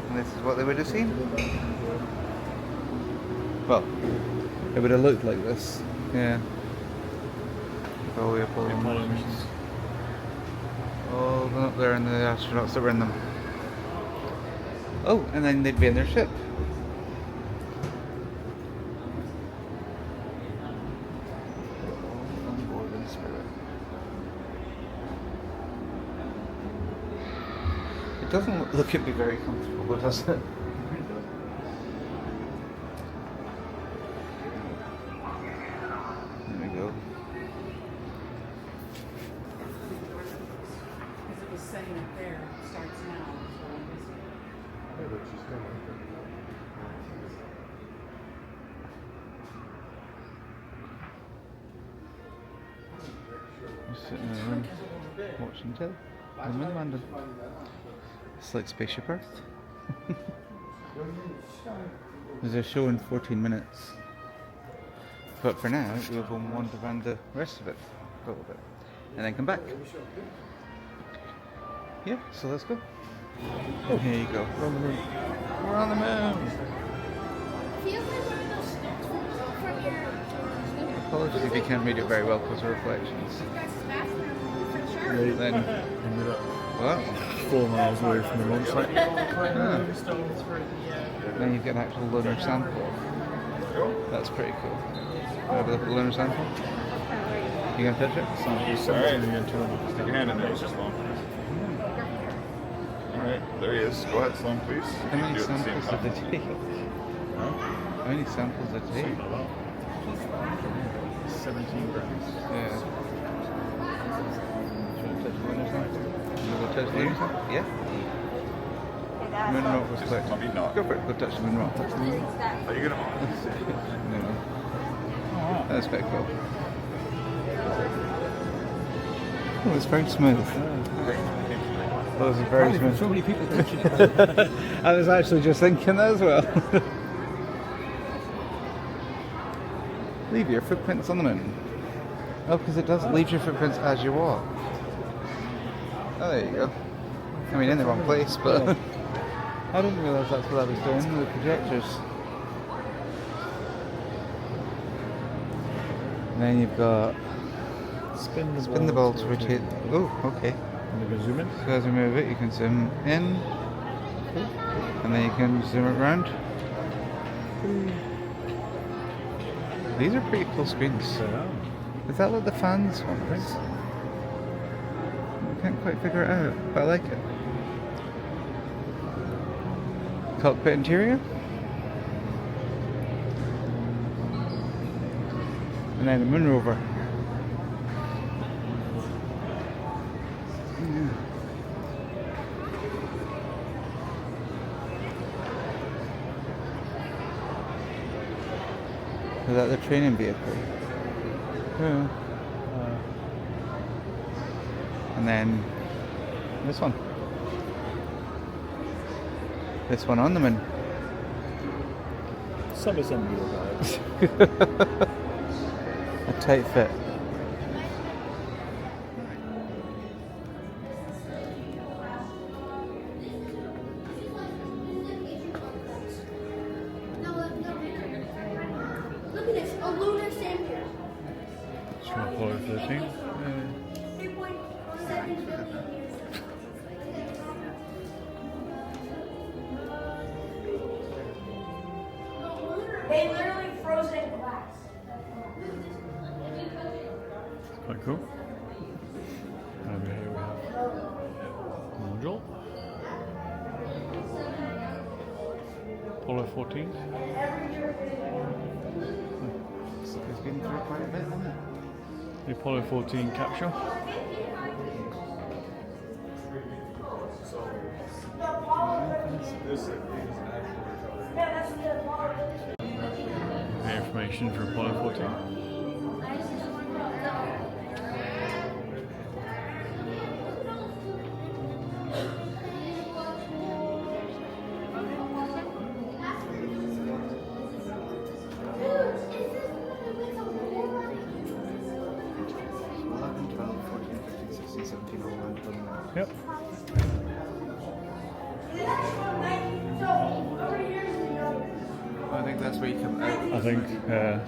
And this is what they would have seen? Well, it would have looked like this. Yeah. Oh, the Apollo missions. All them up there and the astronauts that were in them. Oh, and then they'd be in their ship. On board in spirit. It doesn't look to be very comfortable, does it? There we go. Because it was setting up there, it starts now. So. Just sitting in a room watching telly. The moon landing. It's like Spaceship Earth. There's a show in 14 minutes. But for now, we'll go and wander around the rest of it a little bit. And then come back. Yeah, so let's go. Oh, here you go. We're on the moon. We're on the moon! Apologies if you can't read it very well because of reflections. Then, what? 4 miles away from the launch site. Ah. Then you've got an actual lunar sample. That's pretty cool. Have a look at the lunar sample. You gonna touch it? Alright. Stick your hand in there, it's just long. Alright, there he is. Go ahead, Sloan, please. How many Do it at the same samples time. did they take? Huh? How many samples did they take? 17 grams. Yeah. Do you want to touch the lunar sample? You want to touch the lunar sample? Yeah. Moon rock was collected. Go for it. Go touch the moon rock. Touch the moon rock. Are you gonna? No. That's quite cool. Oh, it's very smooth. That was very smooth. So many people touching it. I was actually just thinking that as well. Leave your footprints on the moon. Oh, because it does leave your footprints as you walk. Oh, there you go. I mean, in the wrong place, but I didn't realise that's what I was doing with the projectors. And then you've got spin the ball to rotate. Oh, okay. And you can zoom in. So as you move it, you can zoom in, and then you can zoom it around. These are pretty cool screens. Is that like the fans ones? I can't quite figure it out, but I like it. Cockpit interior. And then the moon rover. Is that the training vehicle? Yeah. And then this one. This one on the moon. Sub-assembly guys. A tight fit. Look at this, a lunar sampler. It's from Apollo 13. 3.7 billion years. They literally froze it in glass. Quite cool. Over here we have module. Apollo 14. It's been through quite a bit, hasn't it? The Apollo 14 capsule. The information from Apollo 14. Yep. I think that's where you come out. I think. Hey,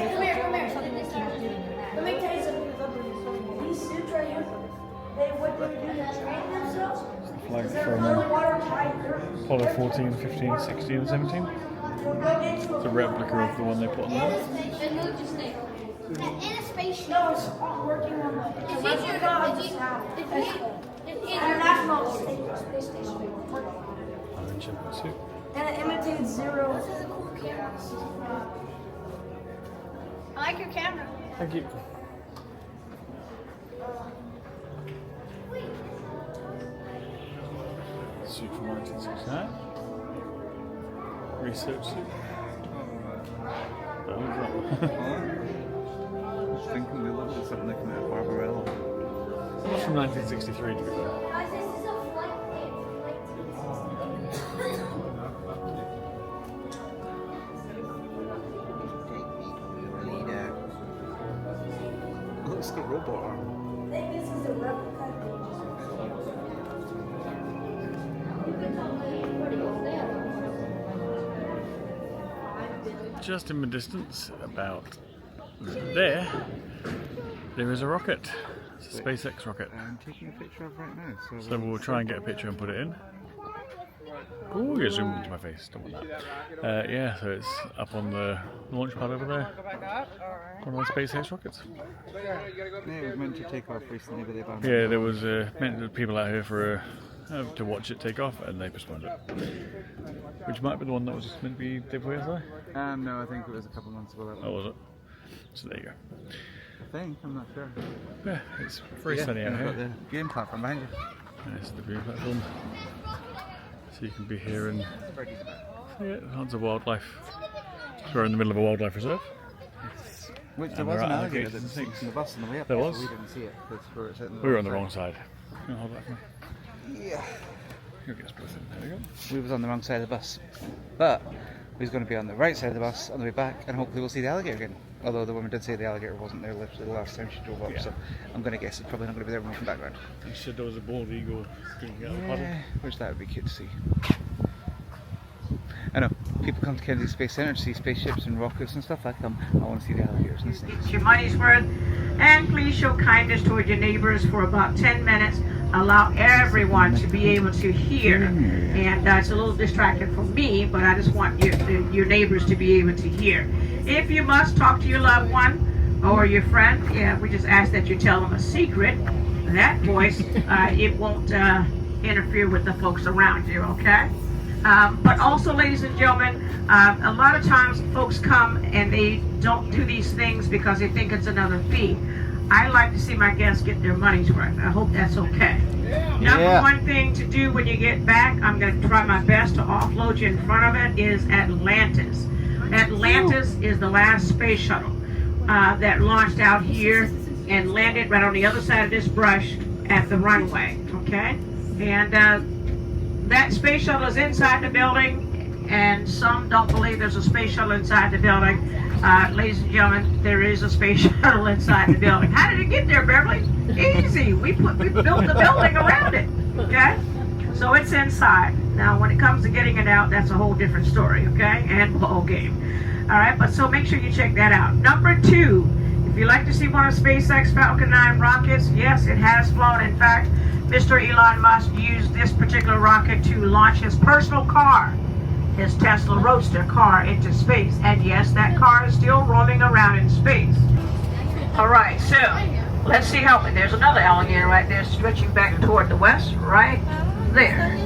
come here. Let me tell you something. These suits right here, what they do to train themselves Like is they're from underwater giant girls. Apollo 14, 15, 16, and 17. It's a replica of the one they put on there. In a space shuttle. No, it's working on the replica of the satellite. International Space Station. And it imitates zero. This is a cool camera. I like your camera. Thank you. suit from 1969. Research suit. That was that. I was thinking we looked at something like that Barbarella. It's from 1963 to be fair. Oh, it's got robot arm. I think this is a replica. Just in the distance, about there is a rocket. It's a SpaceX rocket. I'm taking a picture of right now. So we'll try and get a picture and put it in. Oh, you're zooming into my face. Don't want that. Yeah, so it's up on the launch pad over there. One of the SpaceX rockets. Yeah, it was meant to take off recently, but they banned it. Yeah, there was meant to be people out here for to watch it take off, and they postponed it. Which might be the one that was meant to be day before yesterday? No, I think it was a couple months ago. Oh, was it? So there you go. I think, I'm not sure. Yeah, it's very sunny out I've here. got the game platform behind you. There's the view platform. So you can be here and tons of wildlife. So we're in the middle of a wildlife reserve. Which there And was there an are alligator alligators that and was things. in the bus on the way up. There so was? We didn't see it because we were sitting. We were on the wrong side. Can you hold that for me? Yeah. You'll get us both in. There we go. We was on the wrong side of the bus, but we was going to be on the right side of the bus on the way back, and hopefully we'll see the alligator again. Although the woman did say the alligator wasn't there literally the last time she drove up, so I'm going to guess it's probably not going to be there when we come back round. You said there was a bald eagle drinking out of the puddle. Which that would be cute to see. I know, people come to Kennedy Space Center to see spaceships and rockets and stuff. I want to see the alligators and the snakes. It's your money's worth. And please show kindness toward your neighbors for about 10 minutes. Allow everyone to be able to hear. And it's a little distracting for me, but I just want your neighbors to be able to hear. If you must talk to your loved one or your friend, we just ask that you tell them a secret. That voice, it won't interfere with the folks around you, okay? But also, ladies and gentlemen, a lot of times folks come and they don't do these things because they think it's another fee. I like to see my guests get their money's worth. I hope that's okay. Number one thing to do when you get back, I'm going to try my best to offload you in front of it, is Atlantis. Atlantis is the last space shuttle that launched out here and landed right on the other side of this brush at the runway, okay? And that space shuttle is inside the building, and some don't believe there's a space shuttle inside the building. Ladies and gentlemen, there is a space shuttle inside the building. How did it get there, Beverly? Easy. We built the building around it, okay? So it's inside. Now, when it comes to getting it out, that's a whole different story, okay? And ball game. All right, but so make sure you check that out. Number two, if you like to see one of SpaceX Falcon 9 rockets, yes, it has flown. In fact, Mr. Elon Musk used this particular rocket to launch his personal car, his Tesla Roadster car, into space. And yes, that car is still roaming around in space. All right, so let's see how, there's another alligator right there stretching back toward the west, right there.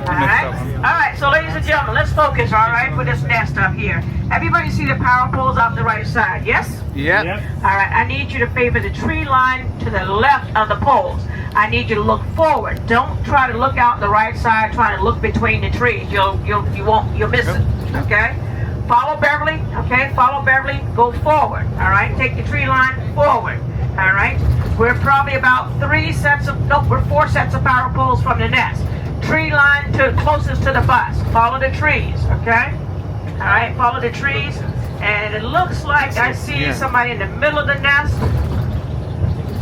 All right, so ladies and gentlemen, let's focus, all right, for this nest up here. Everybody see the power poles off the right side, yes? Yep. All right, I need you to favor the tree line to the left of the poles. I need you to look forward. Don't try to look out the right side, trying to look between the trees. You'll miss it, okay? Follow Beverly, okay? Follow Beverly, go forward, all right? Take the tree line forward, all right? We're probably about we're 4 sets of power poles from the nest. Tree line to closest to the bus. Follow the trees, okay? All right, follow the trees. And it looks like I see somebody in the middle of the nest.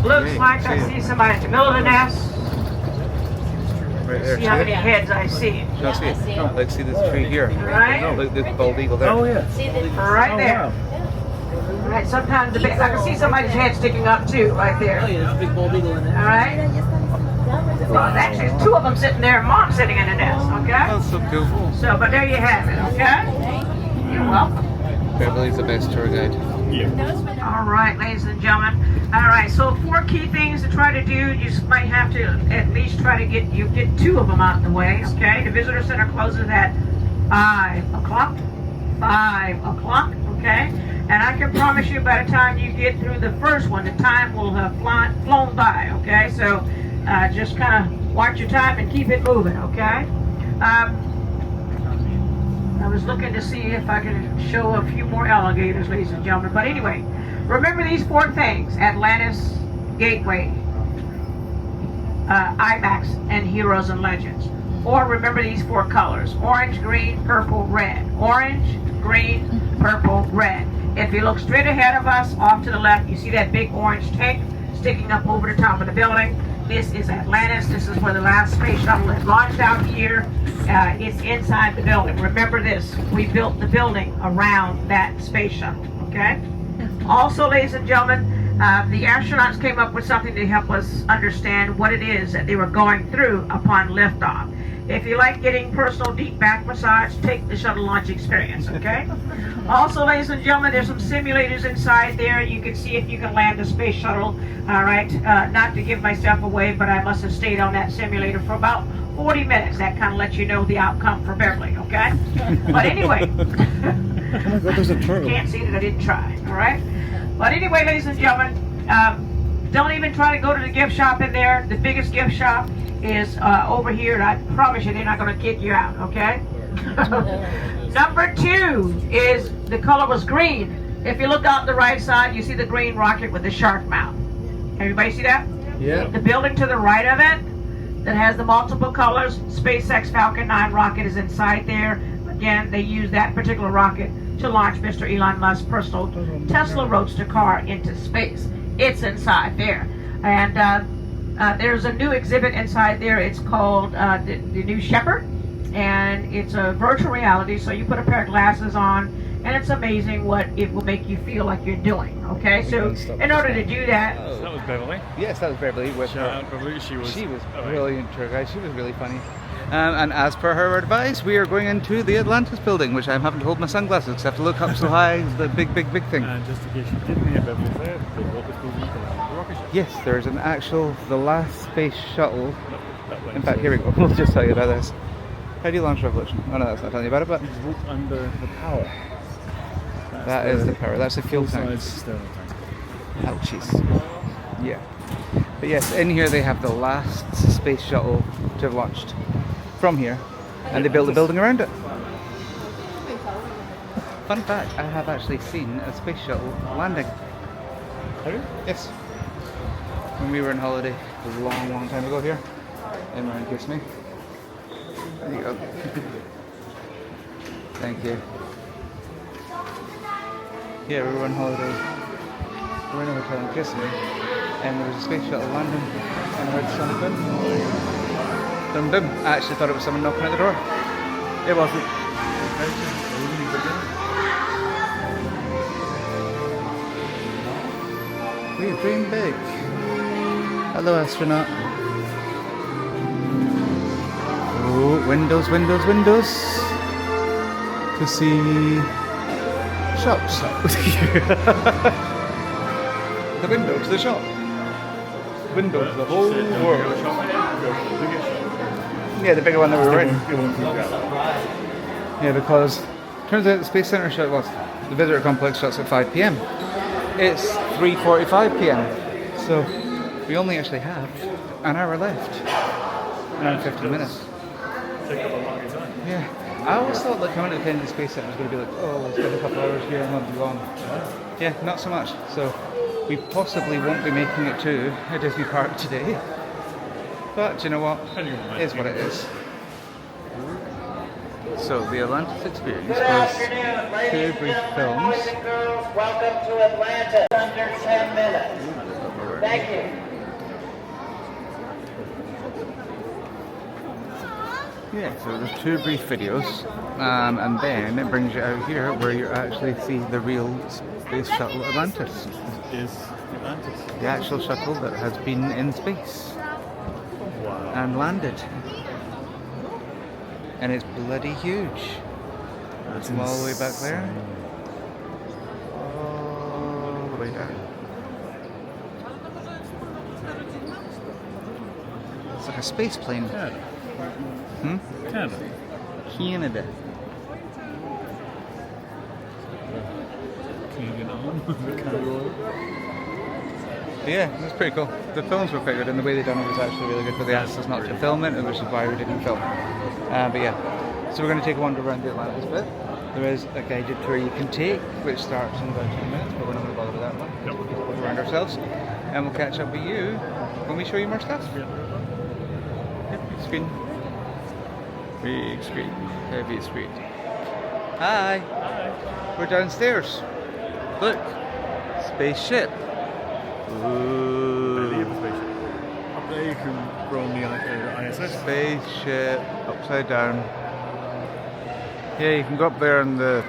Looks like I see somebody in the middle of the nest. Right there. See how many heads I see. No, see it. No, let's see this tree here. Right? No, look, the bald eagle there. Oh, yeah. Right there. All right, sometimes I can see somebody's head sticking up too, right there. Oh, yeah, there's a big bald eagle in there. All right. Well, actually, there's 2 of them sitting there and Mom sitting in the nest, okay? That's so cool. So, but there you have it, okay? You're welcome. Beverly's the best tour guide. Yeah. All right, ladies and gentlemen. All right, so 4 key things to try to do. You might have to at least try to get 2 of them out of the way, okay? The visitor center closes at 5 o'clock. 5 o'clock, okay? And I can promise you by the time you get through the first one, the time will have flown by, okay? So just kind of watch your time and keep it moving, okay? I was looking to see if I could show a few more alligators, ladies and gentlemen. But anyway, remember these 4 things: Atlantis, Gateway, IMAX, and Heroes and Legends. Or remember these 4 colors: orange, green, purple, red. Orange, green, purple, red. If you look straight ahead of us, off to the left, you see that big orange tank sticking up over the top of the building. This is Atlantis. This is where the last space shuttle has launched out here. It's inside the building. Remember this, we built the building around that space shuttle, okay? Also, ladies and gentlemen, the astronauts came up with something to help us understand what it is that they were going through upon liftoff. If you like getting personal deep back massage, take the shuttle launch experience, okay? Also, ladies and gentlemen, there's some simulators inside there. You can see if you can land a space shuttle, all right? Not to give myself away, but I must have stayed on that simulator for about 40 minutes. That kind of lets you know the outcome for Beverly, okay? But anyway, Oh my God, there's a turtle. Can't see that I didn't try, all right? But anyway, ladies and gentlemen, don't even try to go to the gift shop in there. The biggest gift shop is over here, and I promise you they're not going to kick you out, okay? Number 2 is the color was green. If you look out the right side, you see the green rocket with the shark mouth. Everybody see that? Yeah. The building to the right of it that has the multiple colors, SpaceX Falcon 9 rocket is inside there. Again, they use that particular rocket to launch Mr. Elon Musk's personal Tesla Roadster car into space. It's inside there. And there's a new exhibit inside there. It's called the New Shepherd. And it's a virtual reality, so you put a pair of glasses on, and it's amazing what it will make you feel like you're doing, okay? So in order to do that... So that was Beverly. Yes, that was Beverly. With Shout out Beverly. She was brilliant tour guide. She was really funny. And as per her advice, we are going into the Atlantis building, which I'm having to hold my sunglasses because I have to look up so high. It's the big thing. And just in case you didn't hear Beverly say it, the rocket building is the rocket ship. Yes, there's an actual, the last space shuttle. In fact, here we go. We'll just tell you about this. How do you launch Revolution? Oh no, that's not telling you about it, but... under the power. That is the power. That's the fuel tank. External tank. Ouchies. Yeah. But yes, in here they have the last space shuttle to have launched from here, and they built a building around it. Fun fact, I have actually seen a space shuttle landing. Have you? Yes. When we were on holiday a long time ago here. Emma kissed me. There you go. Thank you. Yeah, we were on holiday. We were in a hotel in Kissimmee, and there was a space shuttle landing, and I heard something. Dum dum. I actually thought it was someone knocking at the door. It wasn't. We dream big. Hello, astronaut. Oh, windows to see shops. The window to the shop. Window to the whole world. Yeah, the bigger one that we were in. Yeah, because turns out the Space Center shut, well, the visitor complex shuts at 5 p.m. It's 3:45 p.m. So we only actually have an hour left. And 15 minutes. Yeah. I always thought that coming to the Kennedy Space Center was going to be like, oh, we'll spend a couple hours here and then be gone. Yeah, not so much. So we possibly won't be making it to Disney Park today. But you know what? It is what it is. So the Atlantis experience was 2 brief films. Boys and girls, welcome to Atlantis. Under 10 minutes. Thank you. Yeah, so there's 2 brief videos, and then it brings you out here where you actually see the real Space Shuttle Atlantis. Is Atlantis. The actual shuttle that has been in space. Wow. And landed. And it's bloody huge. That's From all the way back there. insane. All the way down. It's like a space plane. Canada. Hmm? Canada. Canada. Canadian arm. Canada oil. Yeah, it was pretty cool. The films were quite good, and the way they done it was actually really good. But they asked us not to film it, which is why we didn't film. But yeah, so we're going to take a wander around the Atlantis bit. There is a guided tour you can take, which starts in about 10 minutes, but we're not going to bother with that one. We'll just go around ourselves, and we'll catch up with you when we show you more stuff. Yep, big screen. Big screen. Heavy screen. Hi! We're downstairs. Look! Spaceship. Ooh. Up there you can go on the ISS. Spaceship. Upside down. Yeah, you can go up there on the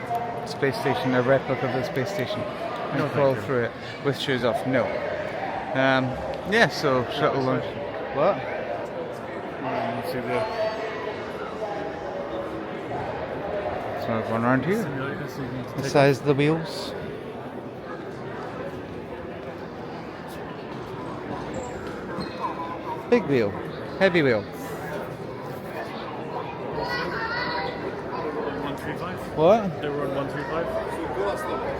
space station, a replica of the space station, and crawl through it with shoes off. No. Yeah, so shuttle launch. What? You see the So I've gone around here. The size of the wheels. Big wheel. Heavy wheel. 135. What? They were on 135.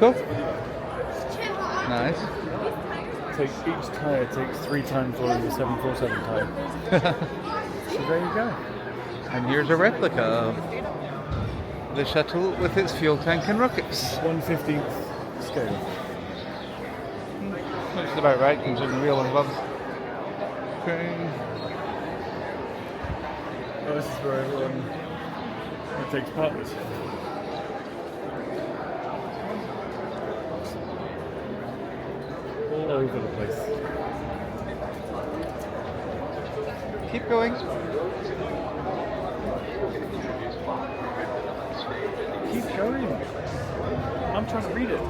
Cool. Nice. Each tyre takes 3 times longer than the 747 tyre. So there you go. And here's a replica of the shuttle with its fuel tank and rockets. 1/15th scale. Which is about right, considering the real one above. Okay. Well, this is where everyone takes part in this. All over the place. Keep going. Keep going. I'm trying to read it.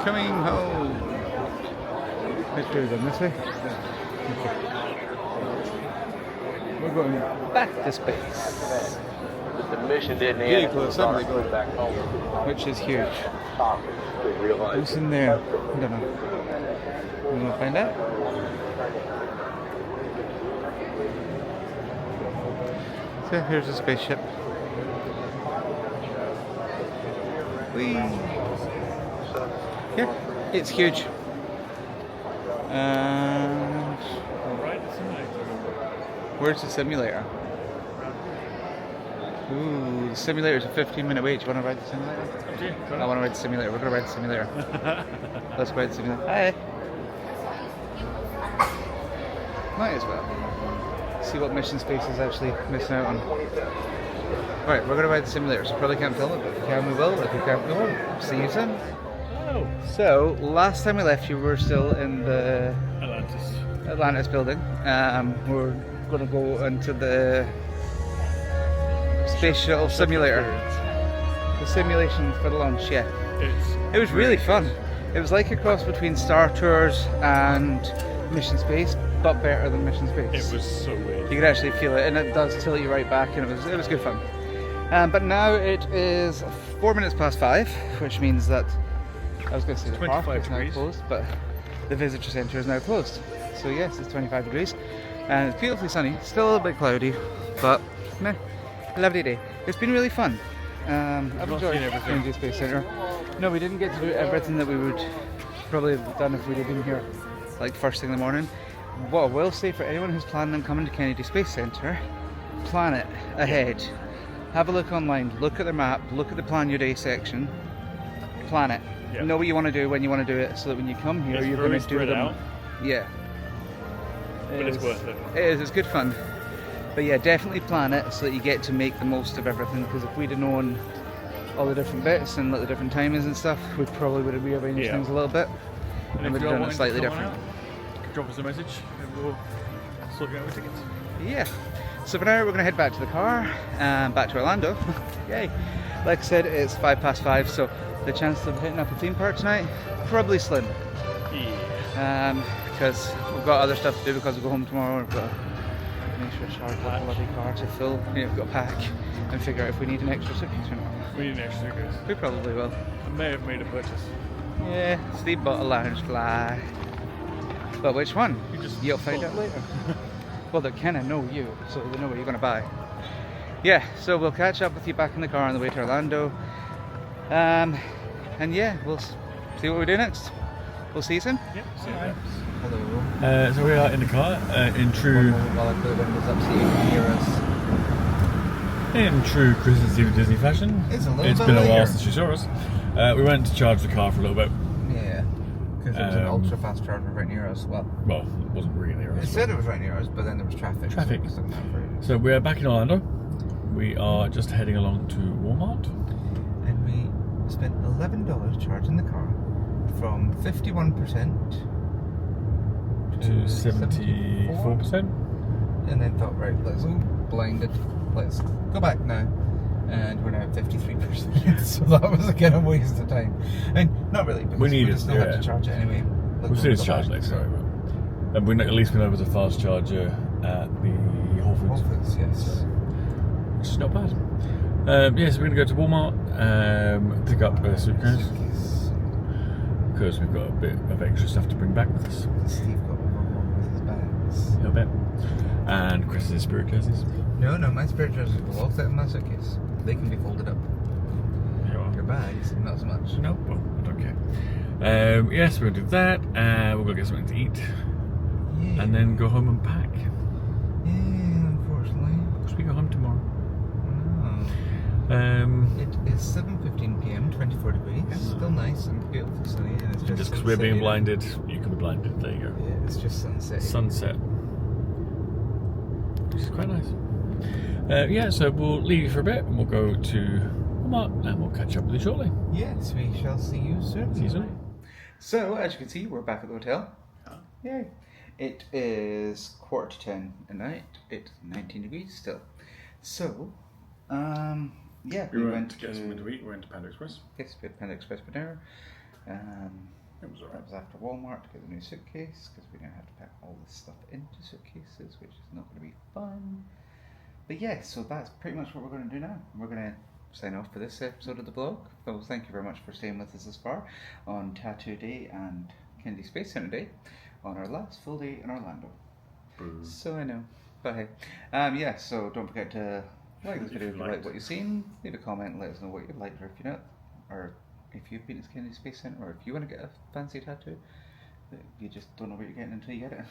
Coming home. Let's do them this way. Okay. We're going back to space. The mission didn't end. Vehicle assembly going back home. Which is huge. Who's in there? I don't know. We're gonna find out. So here's a spaceship. Whee! Yeah, it's huge. And where's the simulator? Ooh, the simulator's a 15-minute wait. Do you want to ride the simulator? I want to ride the simulator. We're going to ride the simulator. Let's ride the simulator. Hi! Might as well. See what mission space is actually missing out on. Right, we're going to ride the simulator, so probably can't film it, but if we can we will. If we can't we won't. See you soon. Oh. So, last time we left you, we were still in the Atlantis building. We're going to go into the Space Shuttle Simulator. The simulation for the launch, yeah. It was really fun. It was like a cross between Star Tours and Mission Space, but better than Mission Space. It was so weird. You could actually feel it, and it does tilt you right back, and it was good fun. But now it is 4 minutes past 5, which means that I was going to say the park is now closed, but the visitor centre is now closed. So yes, it's 25 degrees, and it's beautifully sunny. Still a little bit cloudy, but meh, lovely day. It's been really fun. I've enjoyed the Space Centre. No, we didn't get to do everything that we would probably have done if we'd have been here like first thing in the morning. What I will say for anyone who's planning on coming to Kennedy Space Centre, plan it ahead. Have a look online, look at the map, look at the plan your day section, plan it. Yep. Know what you want to do when you want to do it, so that when you come here you're going to do them. Out. Yeah. But it's worth it. It is, it's good fun. But yeah, definitely plan it so that you get to make the most of everything, because if we'd have known all the different bits and like the different timings and stuff, we probably would have rearranged things a little bit and we'd have done it slightly different. Drop us a message and we'll sort you out with tickets. Yeah. So for now we're going to head back to the car and back to Orlando. Yay. Like I said, it's 5:05, so the chances of hitting up a theme park tonight, probably slim. Yeah. Because we've got other stuff to do, because we go home tomorrow. We've got to make sure to charge the bloody car to fill. We've got to pack and figure out if we need an extra suitcase or not. We need an extra suitcase. We probably will. I may have made a purchase. Yeah, Steve bought a lounge fly. But which one? You'll find out later. Well, they kind of know you, so they know what you're going to buy. Yeah, so we'll catch up with you back in the car on the way to Orlando. And yeah, we'll see what we do next. We'll see you soon. Yep, see you next. Hello. So we are in the car in true. While I put the windows up so you can hear us. In true Chris and Steve Disney fashion. It's been a while since you saw us. We went to charge the car for a little bit. Yeah. Because there was an ultra fast charger right near us. Well, it wasn't really near us. It said it was right near us, but then there was traffic. So we're back in Orlando. We are just heading along to Walmart. And we spent $11 charging the car from 51% to 74%. And then thought, right, let's go blinded. Let's go back now. And we're now at 53%. So that was again a waste of time. And not really, because we still have to charge it anyway. We'll see it's charged later, sorry. And at least we know there's a fast charger at the Whole Foods. Whole Foods, yes. Which is not bad. So we're going to go to Walmart, pick up a suitcase. Because we've got a bit of extra stuff to bring back with us. Steve got overwhelmed with his bags. A bit. And Chris's spirit jerseys. No, my spirit jerseys will all fit in my suitcase. They can be folded up. Your bags, not so much. Nope, well, I don't care. Yes, we're going to do that. We're going to get something to eat. Yeah. And then go home and pack. Yeah, unfortunately. Because we go home tomorrow. It is 7:15 p.m, 24 degrees. Still nice and beautiful sunny. And it's just because we're being blinded, you can be blinded. There you go. Yeah, it's just sunset. Sunset. Which is quite nice. So we'll leave you for a bit and we'll go to Walmart and we'll catch up with you shortly. Yes, we shall see you soon. See you soon. So, as you can see, we're back at the hotel. Yay. It is 9:45 at night. It's 19 degrees still. So, we went to get something to eat. We went to Panda Express. Yes, we had Panda Express for dinner. It was alright. That was after Walmart to get the new suitcase because we don't have to pack all this stuff into suitcases, which is not going to be fun. But yeah, so that's pretty much what we're going to do now. We're going to sign off for this episode of the blog. So thank you very much for staying with us this far on Tattoo Day and Kennedy Space Center Day on our last full day in Orlando. So I know. But hey, so don't forget to like this video if you like what you've seen. Leave a comment and let us know what you liked, or if you're not, or if you've been to Kennedy Space Center, or if you want to get a fancy tattoo, you just don't know what you're getting until you get it.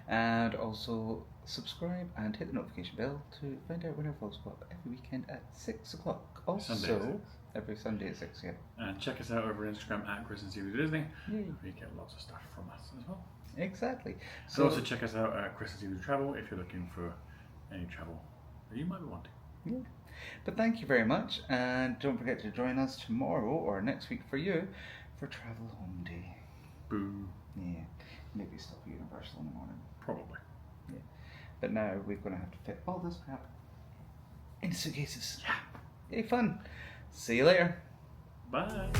And also subscribe and hit the notification bell to find out when our vlogs go up every weekend at 6 o'clock. Also, every Sunday at 6, yeah. And check us out over Instagram at Chris and Steve Disney. Yay. You get lots of stuff from us as well. Exactly. So also check us out at Chris and Steve Travel if you're looking for any travel that you might be wanting. Yeah. But thank you very much, and don't forget to join us tomorrow or next week for you for Travel Home Day. Boo. Yeah. Maybe stop at Universal in the morning. Probably. Yeah. But now we're going to have to fit all this crap in suitcases. Yeah. Yay, fun. See you later. Bye.